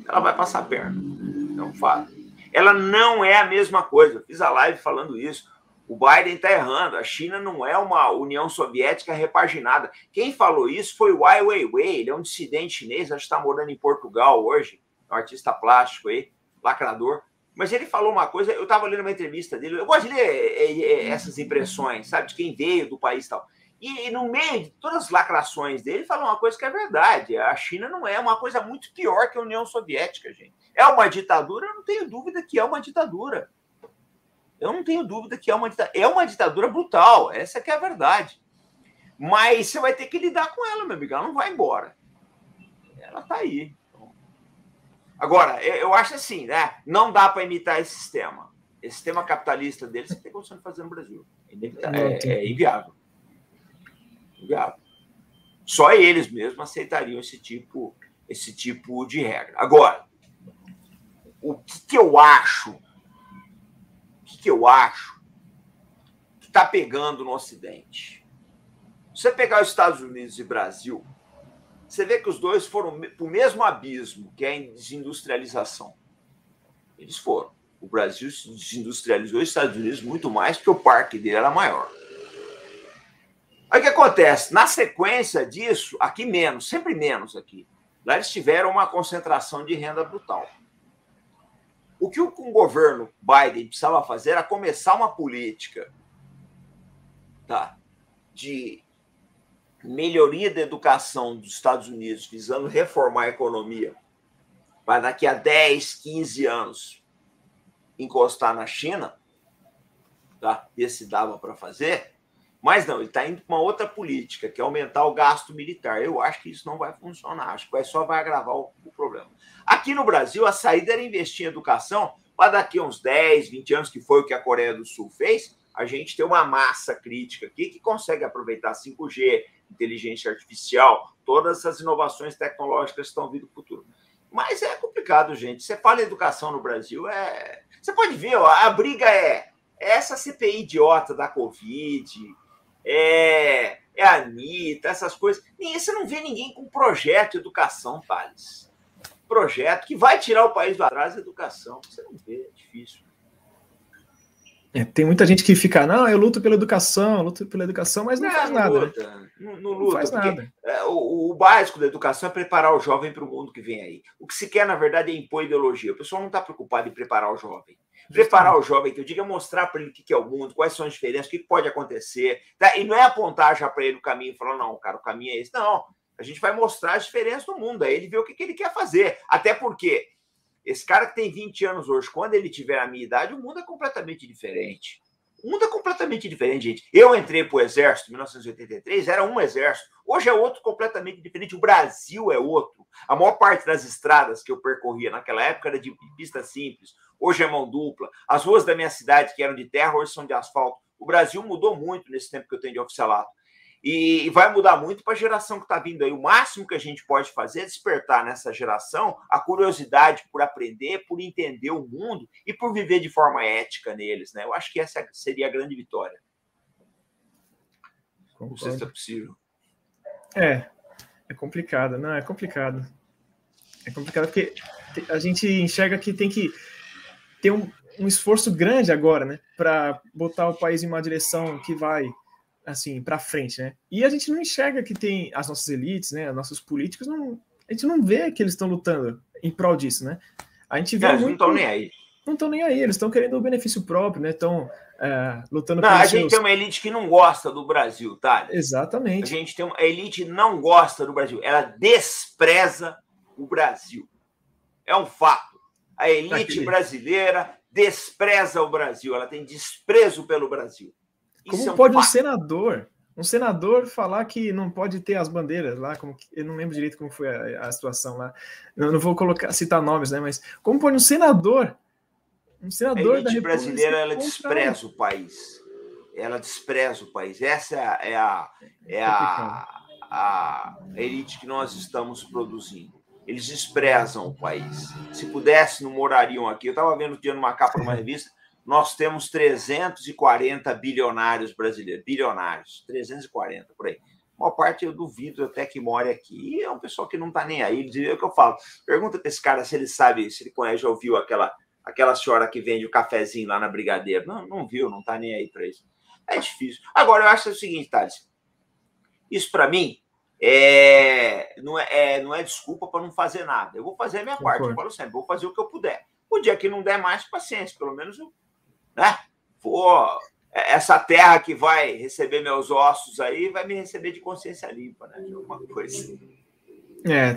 ela vai passar a perna. É um fato. Ela não é a mesma coisa. Eu fiz a live falando isso. O Biden está errando. A China não é uma União Soviética repaginada. Quem falou isso foi o Ai Weiwei. Ele é um dissidente chinês, acho que está morando em Portugal hoje. É um artista plástico aí, lacrador. Mas ele falou uma coisa, eu estava lendo uma entrevista dele. Eu gosto de ler essas impressões, sabe, de quem veio do país e tal. E no meio de todas as lacrações dele, fala uma coisa que é verdade. A China não é uma coisa muito pior que a União Soviética, gente. É uma ditadura? Eu não tenho dúvida que é uma ditadura. Eu não tenho dúvida que é uma ditadura. É uma ditadura brutal. Essa que é a verdade. Mas você vai ter que lidar com ela, meu amigo. Ela não vai embora. Ela está aí. Agora, eu acho assim, né? Não dá para imitar esse sistema. Esse sistema capitalista dele, você tem condição de fazer no Brasil. É inviável. Só eles mesmos aceitariam esse tipo de regra. Agora, o que eu acho? O que eu acho que está pegando no Ocidente? Se você pegar os Estados Unidos e Brasil, você vê que os dois foram para o mesmo abismo, que é a desindustrialização. Eles foram. O Brasil se desindustrializou, os Estados Unidos muito mais, porque o parque dele era maior. Aí o que acontece? Na sequência disso, aqui menos, sempre menos aqui. Lá eles tiveram uma concentração de renda brutal. O que o governo Biden precisava fazer era começar uma política, tá, de melhoria da educação dos Estados Unidos, visando reformar a economia, para daqui a 10, 15 anos encostar na China, tá? Ver se dava para fazer, mas não, ele está indo para uma outra política, que é aumentar o gasto militar. Eu acho que isso não vai funcionar, acho que só vai agravar o problema. Aqui no Brasil, a saída era investir em educação, para daqui a uns 10, 20 anos, que foi o que a Coreia do Sul fez, a gente tem uma massa crítica aqui que consegue aproveitar 5G, inteligência artificial, todas essas inovações tecnológicas que estão vindo no futuro. Mas é complicado, gente. Você fala em educação no Brasil, você pode ver, ó, a briga é essa CPI idiota da Covid, a Anitta, essas coisas. Você não vê ninguém com projeto de educação, Thales. Projeto que vai tirar o país do atraso da educação. Você não vê, é difícil. Tem muita gente que fica, não, eu luto pela educação, mas não faz nada. Luta, não luta, não faz nada. O básico da educação é preparar o jovem para o mundo que vem aí. O que se quer, na verdade, é impor ideologia. O pessoal não está preocupado em preparar o jovem. Preparar o jovem, que eu digo, é mostrar para ele o que é o mundo, quais são as diferenças, o que pode acontecer. Tá? E não é apontar já para ele o caminho e falar, não, cara, o caminho é esse. Não, a gente vai mostrar as diferenças do mundo, aí ele vê o que ele quer fazer. Até porque esse cara que tem 20 anos hoje, quando ele tiver a minha idade, o mundo é completamente diferente. O mundo é completamente diferente, gente. Eu entrei para o Exército em 1983, era um exército. Hoje é outro completamente diferente. O Brasil é outro. A maior parte das estradas que eu percorria naquela época era de pista simples. Hoje é mão dupla. As ruas da minha cidade, que eram de terra, hoje são de asfalto. O Brasil mudou muito nesse tempo que eu tenho de oficialato. E vai mudar muito para a geração que está vindo aí. O máximo que a gente pode fazer é despertar nessa geração a curiosidade por aprender, por entender o mundo e por viver de forma ética neles, né? Eu acho que essa seria a grande vitória. Concordo. Não sei se é possível. É complicado, não, é complicado. É complicado porque a gente enxerga que tem que ter um esforço grande agora, né? Para botar o país em uma direção que vai assim, para frente, né? E a gente não enxerga que tem as nossas elites, né? Os nossos políticos, a gente não vê que eles estão lutando em prol disso, né? A gente vê eles não estão nem aí. Não estão nem aí, eles estão querendo o benefício próprio, né? Estão lutando a gente tem uma elite que não gosta do Brasil, tá? Exatamente. A gente tem a elite que não gosta do Brasil, ela despreza o Brasil. É um fato. A elite brasileira despreza o Brasil, ela tem desprezo pelo Brasil. Como pode um senador falar que não pode ter as bandeiras lá, eu não lembro direito como foi a situação lá, eu não vou citar nomes, né, mas como pode um senador a elite brasileira, ela despreza o país, essa é a elite que nós estamos produzindo. Eles desprezam o país. Se pudesse, não morariam aqui. Eu estava vendo o dia numa capa de uma revista. Nós temos 340 bilionários brasileiros. Bilionários. 340, por aí. A maior parte eu duvido até que more aqui. E é um pessoal que não está nem aí. É o que eu falo. Pergunta para esse cara se ele sabe, se ele conhece, já ouviu aquela senhora que vende o cafezinho lá na Brigadeiro. Não viu, não está nem aí para isso. É difícil. Agora, eu acho o seguinte, Thales. Isso, para mim, não é desculpa para não fazer nada. Eu vou fazer a minha parte. Eu falo sempre, vou fazer o que eu puder. O dia que não der mais, paciência. Pelo menos eu... Né? Essa terra que vai receber meus ossos aí vai me receber de consciência limpa, né? De alguma coisa.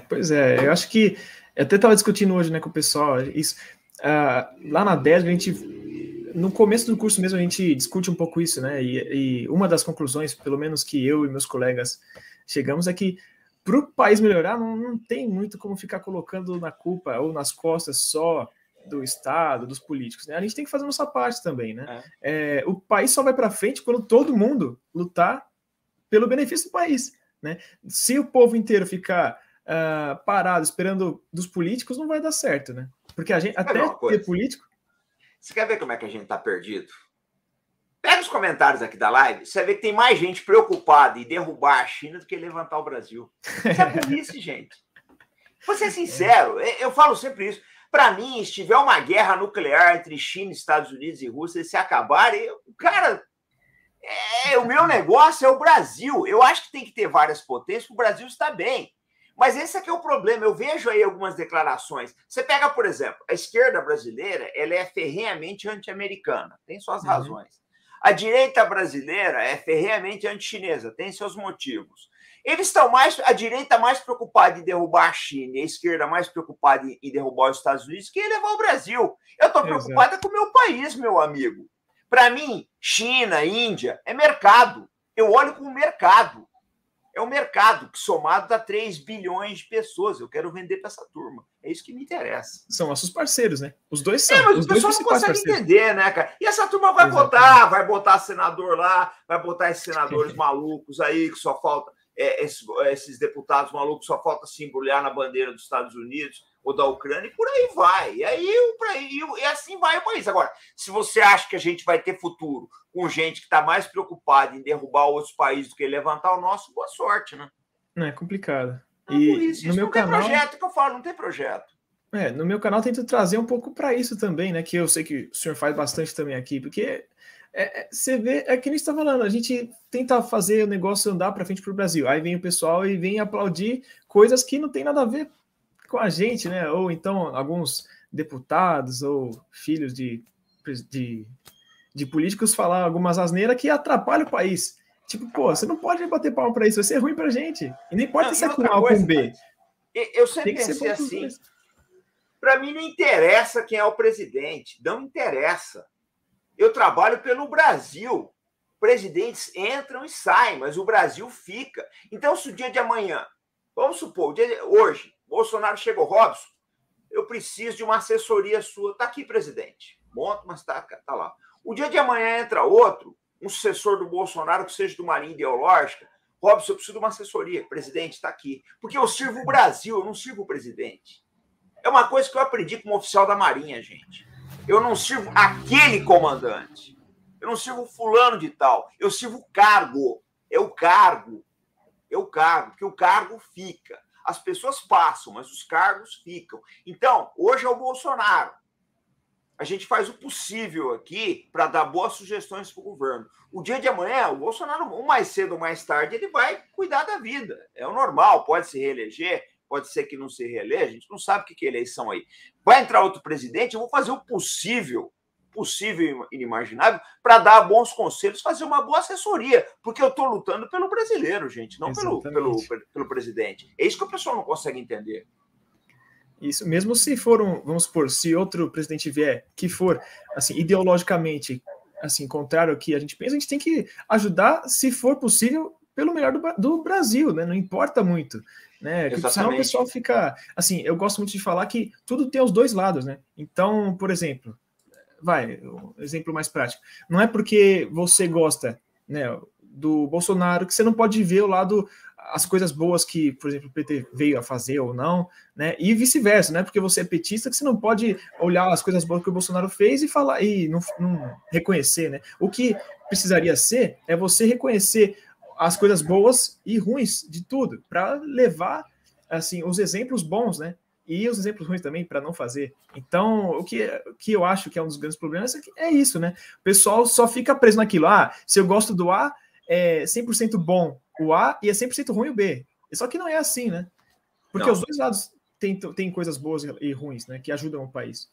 Pois é. Eu acho que eu até estava discutindo hoje, né, com o pessoal isso. Lá na DESG, no começo do curso mesmo, a gente discute um pouco isso, né? E uma das conclusões, pelo menos que eu e meus colegas chegamos, é que para o país melhorar, não tem muito como ficar colocando na culpa ou nas costas só do Estado, dos políticos, né? A gente tem que fazer a nossa parte também, né? O país só vai para frente quando todo mundo lutar pelo benefício do país, né? Se o povo inteiro ficar parado esperando dos políticos, não vai dar certo, né? Porque a gente, até ter político... Você quer ver como é que a gente está perdido? Pega os comentários aqui da live, você vai ver que tem mais gente preocupada em derrubar a China do que levantar o Brasil. Isso é burrice, gente. Vou ser sincero, eu falo sempre isso. Para mim, se tiver uma guerra nuclear entre China, Estados Unidos e Rússia, se acabar, cara, o meu negócio é o Brasil. Eu acho que tem que ter várias potências para o Brasil estar bem. Mas esse aqui é o problema. Eu vejo aí algumas declarações. Você pega, por exemplo, a esquerda brasileira, ela é ferrenhamente anti-americana, tem suas razões. A direita brasileira é ferrenhamente anti-chinesa, tem seus motivos. Eles estão a direita mais preocupada em derrubar a China e a esquerda mais preocupada em derrubar os Estados Unidos que em levar o Brasil. Eu estou preocupada com o meu país, meu amigo. Para mim, China, Índia, é mercado. Eu olho como mercado. É um mercado que somado dá 3 bilhões de pessoas. Eu quero vender para essa turma. É isso que me interessa. São nossos parceiros, né? Os dois são. Mas o pessoal não consegue entender, né, cara? E essa turma vai votar, vai botar senador lá, vai botar esses senadores malucos aí, que só falta... esses deputados malucos só falta se embrulhar na bandeira dos Estados Unidos ou da Ucrânia, e por aí vai. E assim vai o país. Agora, se você acha que a gente vai ter futuro com gente que está mais preocupada em derrubar outros países do que levantar o nosso, boa sorte, né? Não, é complicado. Isso no meu canal... tem projeto que eu falo, não tem projeto. No meu canal eu tento trazer um pouco para isso também, né? Que eu sei que o senhor faz bastante também aqui, porque você vê, é que nem está falando, a gente tenta fazer o negócio andar para frente para o Brasil, aí vem o pessoal e vem aplaudir coisas que não tem nada a ver com a gente, né? Ou então alguns deputados ou filhos de políticos falar algumas asneiras que atrapalham o país. Tipo, pô, você não pode bater palma para isso, vai ser ruim para a gente. E nem pode ser com A ou com B. Eu sempre pensei assim, para mim não interessa quem é o presidente, não interessa. Eu trabalho pelo Brasil. Presidentes entram e saem, mas o Brasil fica. Então, se o dia de amanhã, vamos supor, hoje, Bolsonaro chegou, Robson, eu preciso de uma assessoria sua. Está aqui, presidente. Monta, mas está lá. O dia de amanhã entra outro, um sucessor do Bolsonaro, que seja de uma linha ideológica. Robson, eu preciso de uma assessoria. Presidente, está aqui. Porque eu sirvo o Brasil, eu não sirvo o presidente. É uma coisa que eu aprendi como oficial da Marinha, gente. Eu não sirvo aquele comandante. Eu não sirvo fulano de tal. Eu sirvo o cargo. É o cargo. É o cargo. Porque o cargo fica. As pessoas passam, mas os cargos ficam. Então, hoje é o Bolsonaro. A gente faz o possível aqui para dar boas sugestões para o governo. O dia de amanhã, o Bolsonaro, ou mais cedo ou mais tarde, ele vai cuidar da vida. É o normal. Pode se reeleger. Pode ser que não se reeleja, a gente não sabe o que é eleição aí. Vai entrar outro presidente, eu vou fazer o possível e inimaginável, para dar bons conselhos, fazer uma boa assessoria, porque eu estou lutando pelo brasileiro, gente, não pelo presidente. É isso que o pessoal não consegue entender. Isso, mesmo se for vamos supor, se outro presidente vier, que for, assim, ideologicamente, assim, contrário ao que a gente pensa, a gente tem que ajudar, se for possível, pelo melhor do Brasil, né? Não importa muito. Né? Porque senão o pessoal fica... Assim, eu gosto muito de falar que tudo tem os dois lados, né? Então, por exemplo, um exemplo mais prático. Não é porque você gosta, né, do Bolsonaro que você não pode ver o lado, as coisas boas que, por exemplo, o PT veio a fazer ou não, né? E vice-versa, né? Porque você é petista que você não pode olhar as coisas boas que o Bolsonaro fez e falar e não reconhecer, né? O que precisaria ser é você reconhecer as coisas boas e ruins de tudo, para levar, assim, os exemplos bons, né? E os exemplos ruins também, para não fazer. Então, o que eu acho que é um dos grandes problemas é isso, né? O pessoal só fica preso naquilo. Se eu gosto do A, é 100% bom o A e é 100% ruim o B. Só que não é assim, né? Porque os dois lados têm coisas boas e ruins, né? Que ajudam o país.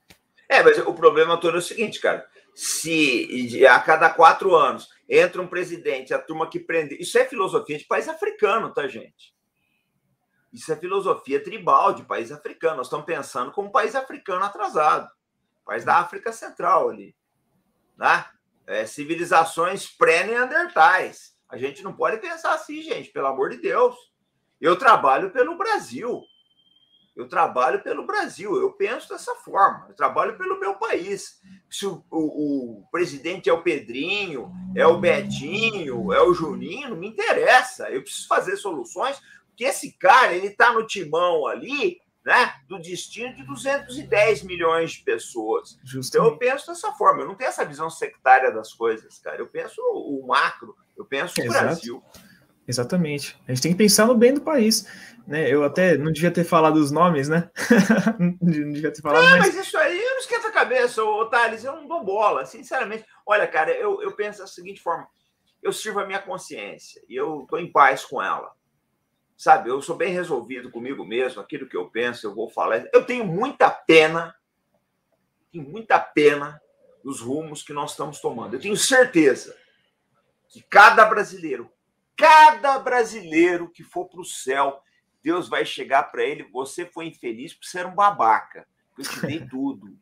Mas o problema todo é o seguinte, cara. Se a cada 4 anos entra um presidente, a turma que prende... Isso é filosofia de país africano, tá, gente? Isso é filosofia tribal de país africano. Nós estamos pensando como um país africano atrasado. País da África Central ali. Né? Civilizações pré-neandertais. A gente não pode pensar assim, gente, pelo amor de Deus. Eu trabalho pelo Brasil. Eu penso dessa forma. Eu trabalho pelo meu país. Se o presidente é o Pedrinho, é o Betinho, é o Juninho, não me interessa. Eu preciso fazer soluções, porque esse cara, ele está no timão ali né, do destino de 210 milhões de pessoas. Justamente. Então eu penso dessa forma, eu não tenho essa visão sectária das coisas, cara. Eu penso o macro, eu penso o Brasil. Exatamente. A gente tem que pensar no bem do país, né? Eu até não devia ter falado os nomes, né? Não devia ter falado, mas isso aí eu não esquento a cabeça, ô Thales, eu não dou bola, sinceramente. Olha, cara, eu penso da seguinte forma, eu sirvo a minha consciência e eu estou em paz com ela. Sabe, eu sou bem resolvido comigo mesmo, aquilo que eu penso, eu vou falar. Eu tenho muita pena dos rumos que nós estamos tomando. Eu tenho certeza que cada brasileiro que for para o céu, Deus vai chegar para ele, você foi infeliz porque você era um babaca. Eu te dei tudo.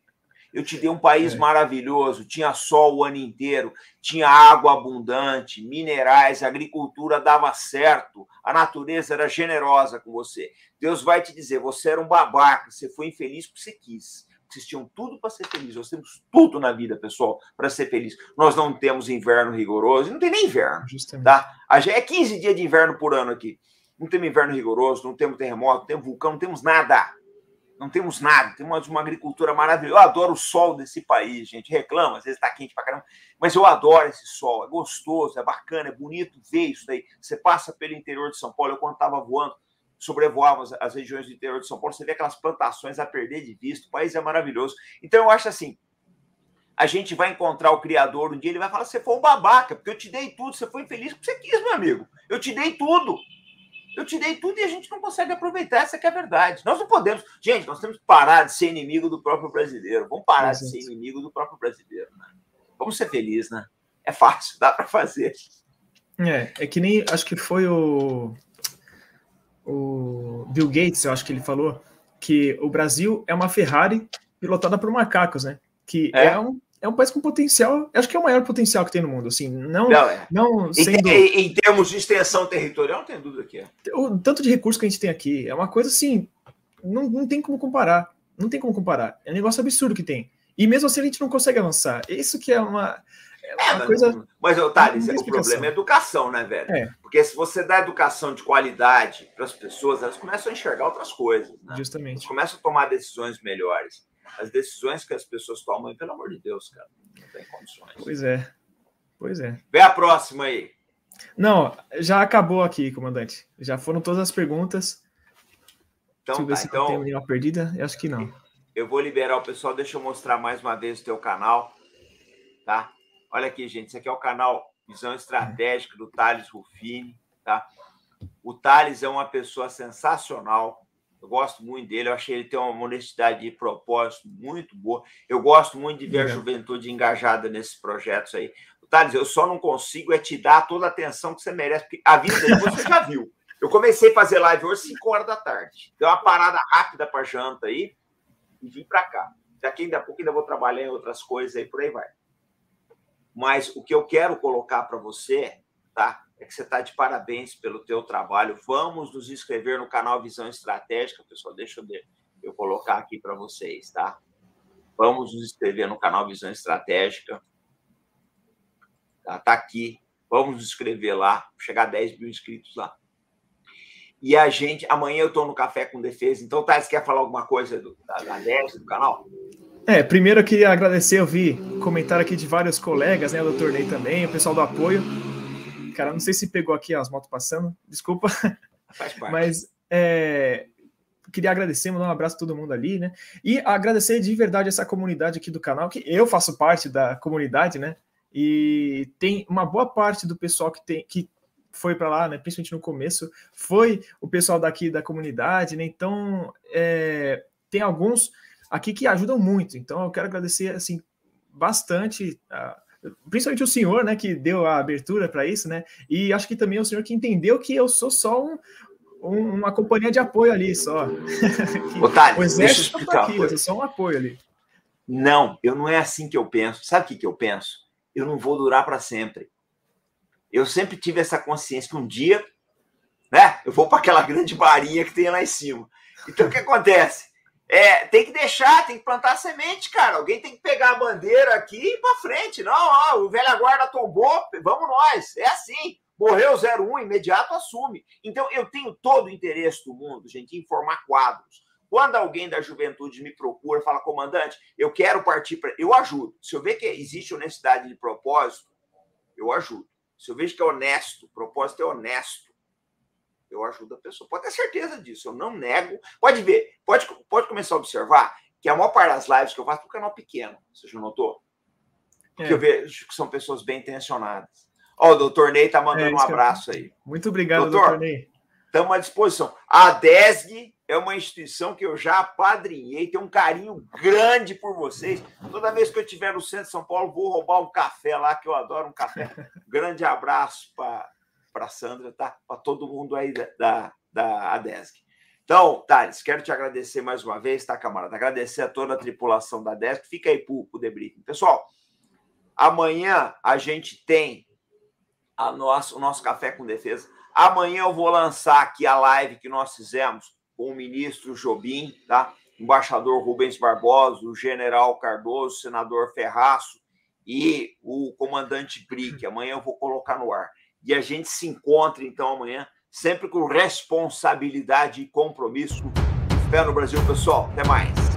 Eu te dei um país maravilhoso, tinha sol o ano inteiro, tinha água abundante, minerais, a agricultura dava certo, a natureza era generosa com você. Deus vai te dizer, você era um babaca, você foi infeliz porque você quis. Vocês tinham tudo para ser feliz. Nós temos tudo na vida, pessoal, para ser feliz. Nós não temos inverno rigoroso, não tem nem inverno. Justamente. Tá? É 15 dias de inverno por ano aqui. Não temos inverno rigoroso, não temos terremoto, não temos vulcão, não temos nada. Não temos nada, temos uma agricultura maravilhosa. Eu adoro o sol desse país, gente. Reclama, às vezes está quente pra caramba, mas eu adoro esse sol, é gostoso, é bacana, é bonito ver isso daí. Você passa pelo interior de São Paulo, eu quando estava voando, sobrevoava as regiões do interior de São Paulo, você vê aquelas plantações a perder de vista, o país é maravilhoso. Então eu acho assim, a gente vai encontrar o Criador um dia, ele vai falar, você foi um babaca, porque eu te dei tudo, você foi infeliz porque você quis, meu amigo. Eu te dei tudo. Eu te dei tudo e a gente não consegue aproveitar, essa que é a verdade. Nós não podemos... Gente, nós temos que parar de ser inimigo do próprio brasileiro. Vamos parar de ser inimigo do próprio brasileiro, né? Vamos ser felizes, né? É fácil, dá para fazer. É que nem... Acho que foi o Bill Gates, eu acho que ele falou, que o Brasil é uma Ferrari pilotada por macacos, né? Que é um país com potencial, acho que é o maior potencial que tem no mundo, assim, não sendo... Em termos de extensão territorial, não tem dúvida que é. O tanto de recursos que a gente tem aqui, é uma coisa assim, não tem como comparar, é um negócio absurdo que tem, e mesmo assim a gente não consegue avançar, isso que é uma coisa... Mas, Thales, o problema é a educação, né, velho? Porque se você dá educação de qualidade para as pessoas, elas começam a enxergar outras coisas, né? Justamente. Elas começam a tomar decisões melhores. As decisões que as pessoas tomam, pelo amor de Deus, cara, não tem condições. Pois é. Vê a próxima aí. Não, já acabou aqui, comandante. Já foram todas as perguntas. Então, deixa eu ver se não tem nenhuma perdida. Eu acho que não. Eu vou liberar o pessoal. Deixa eu mostrar mais uma vez o teu canal. Tá? Olha aqui, gente. Esse aqui é o canal Visão Estratégica do Thales Ruffini. Tá? O Thales é uma pessoa sensacional. Eu gosto muito dele, eu achei ele ter uma honestidade de propósito muito boa. Eu gosto muito de ver a juventude engajada nesses projetos aí. Thales, eu só não consigo te dar toda a atenção que você merece, porque a vida dele você já viu. Eu comecei a fazer live hoje 5 horas da tarde. Deu uma parada rápida para janta aí e vim para cá. Daqui ainda a pouco ainda vou trabalhar em outras coisas aí, por aí vai. Mas o que eu quero colocar para você, tá? É que você está de parabéns pelo teu trabalho. Vamos nos inscrever no canal Visão Estratégica. Pessoal, deixa eu colocar aqui para vocês, tá? Vamos nos inscrever no canal Visão Estratégica. Tá aqui. Vamos nos inscrever lá. Chegar a 10 mil inscritos lá. E a gente... Amanhã eu estou no Café com Defesa. Então, Thales, quer falar alguma coisa da 10 do canal? Primeiro eu queria agradecer. Eu vi comentário aqui de vários colegas, né? Do torneio também, o pessoal do apoio. Cara, não sei se pegou aqui as motos passando, desculpa. Faz parte. Mas queria agradecer, mandar um abraço a todo mundo ali, né? E agradecer de verdade essa comunidade aqui do canal, que eu faço parte da comunidade, né? E tem uma boa parte do pessoal que foi para lá, né? Principalmente no começo, foi o pessoal daqui da comunidade, né? Então, tem alguns aqui que ajudam muito. Então, eu quero agradecer, assim, bastante principalmente o senhor, né, que deu a abertura para isso, né, e acho que também o senhor que entendeu que eu sou só uma companhia de apoio ali, só. Thales, deixa eu explicar aqui, eu sou só um apoio ali. Não é assim que eu penso. Sabe o que eu penso? Eu não vou durar para sempre. Eu sempre tive essa consciência que um dia, né, eu vou para aquela grande barinha que tem lá em cima. Então, o que acontece? Tem que deixar, tem que plantar semente, cara. Alguém tem que pegar a bandeira aqui e ir para frente. Não, o velha guarda tombou, vamos nós. É assim. Morreu 01, imediato assume. Então, eu tenho todo o interesse do mundo, gente, em formar quadros. Quando alguém da juventude me procura, fala, comandante, eu quero partir para... Eu ajudo. Se eu ver que existe honestidade de propósito, eu ajudo. Se eu vejo que é honesto, o propósito é honesto, eu ajudo a pessoa. Pode ter certeza disso, eu não nego. Pode ver, pode começar a observar que a maior parte das lives que eu faço é um canal pequeno. Você já notou? Porque eu vejo que são pessoas bem intencionadas. Ó, o doutor Ney tá mandando um abraço aí. Muito obrigado, doutor Ney. Estamos à disposição. A DESG é uma instituição que eu já apadrinhei, tenho um carinho grande por vocês. Toda vez que eu estiver no centro de São Paulo, vou roubar um café lá, que eu adoro um café. Grande abraço para a Sandra, tá? Para todo mundo aí da ADESG. Então, Thales, quero te agradecer mais uma vez, tá, camarada? Agradecer a toda a tripulação da ADESG. Fica aí para o debriefing. Pessoal, amanhã a gente tem o nosso Café com Defesa. Amanhã eu vou lançar aqui a live que nós fizemos com o ministro Jobim, tá? Embaixador Rubens Barbosa, o general Cardoso, o senador Ferraço e o comandante Brick. Amanhã eu vou colocar no ar. E a gente se encontra, então, amanhã, sempre com responsabilidade e compromisso. Fé no Brasil, pessoal. Até mais.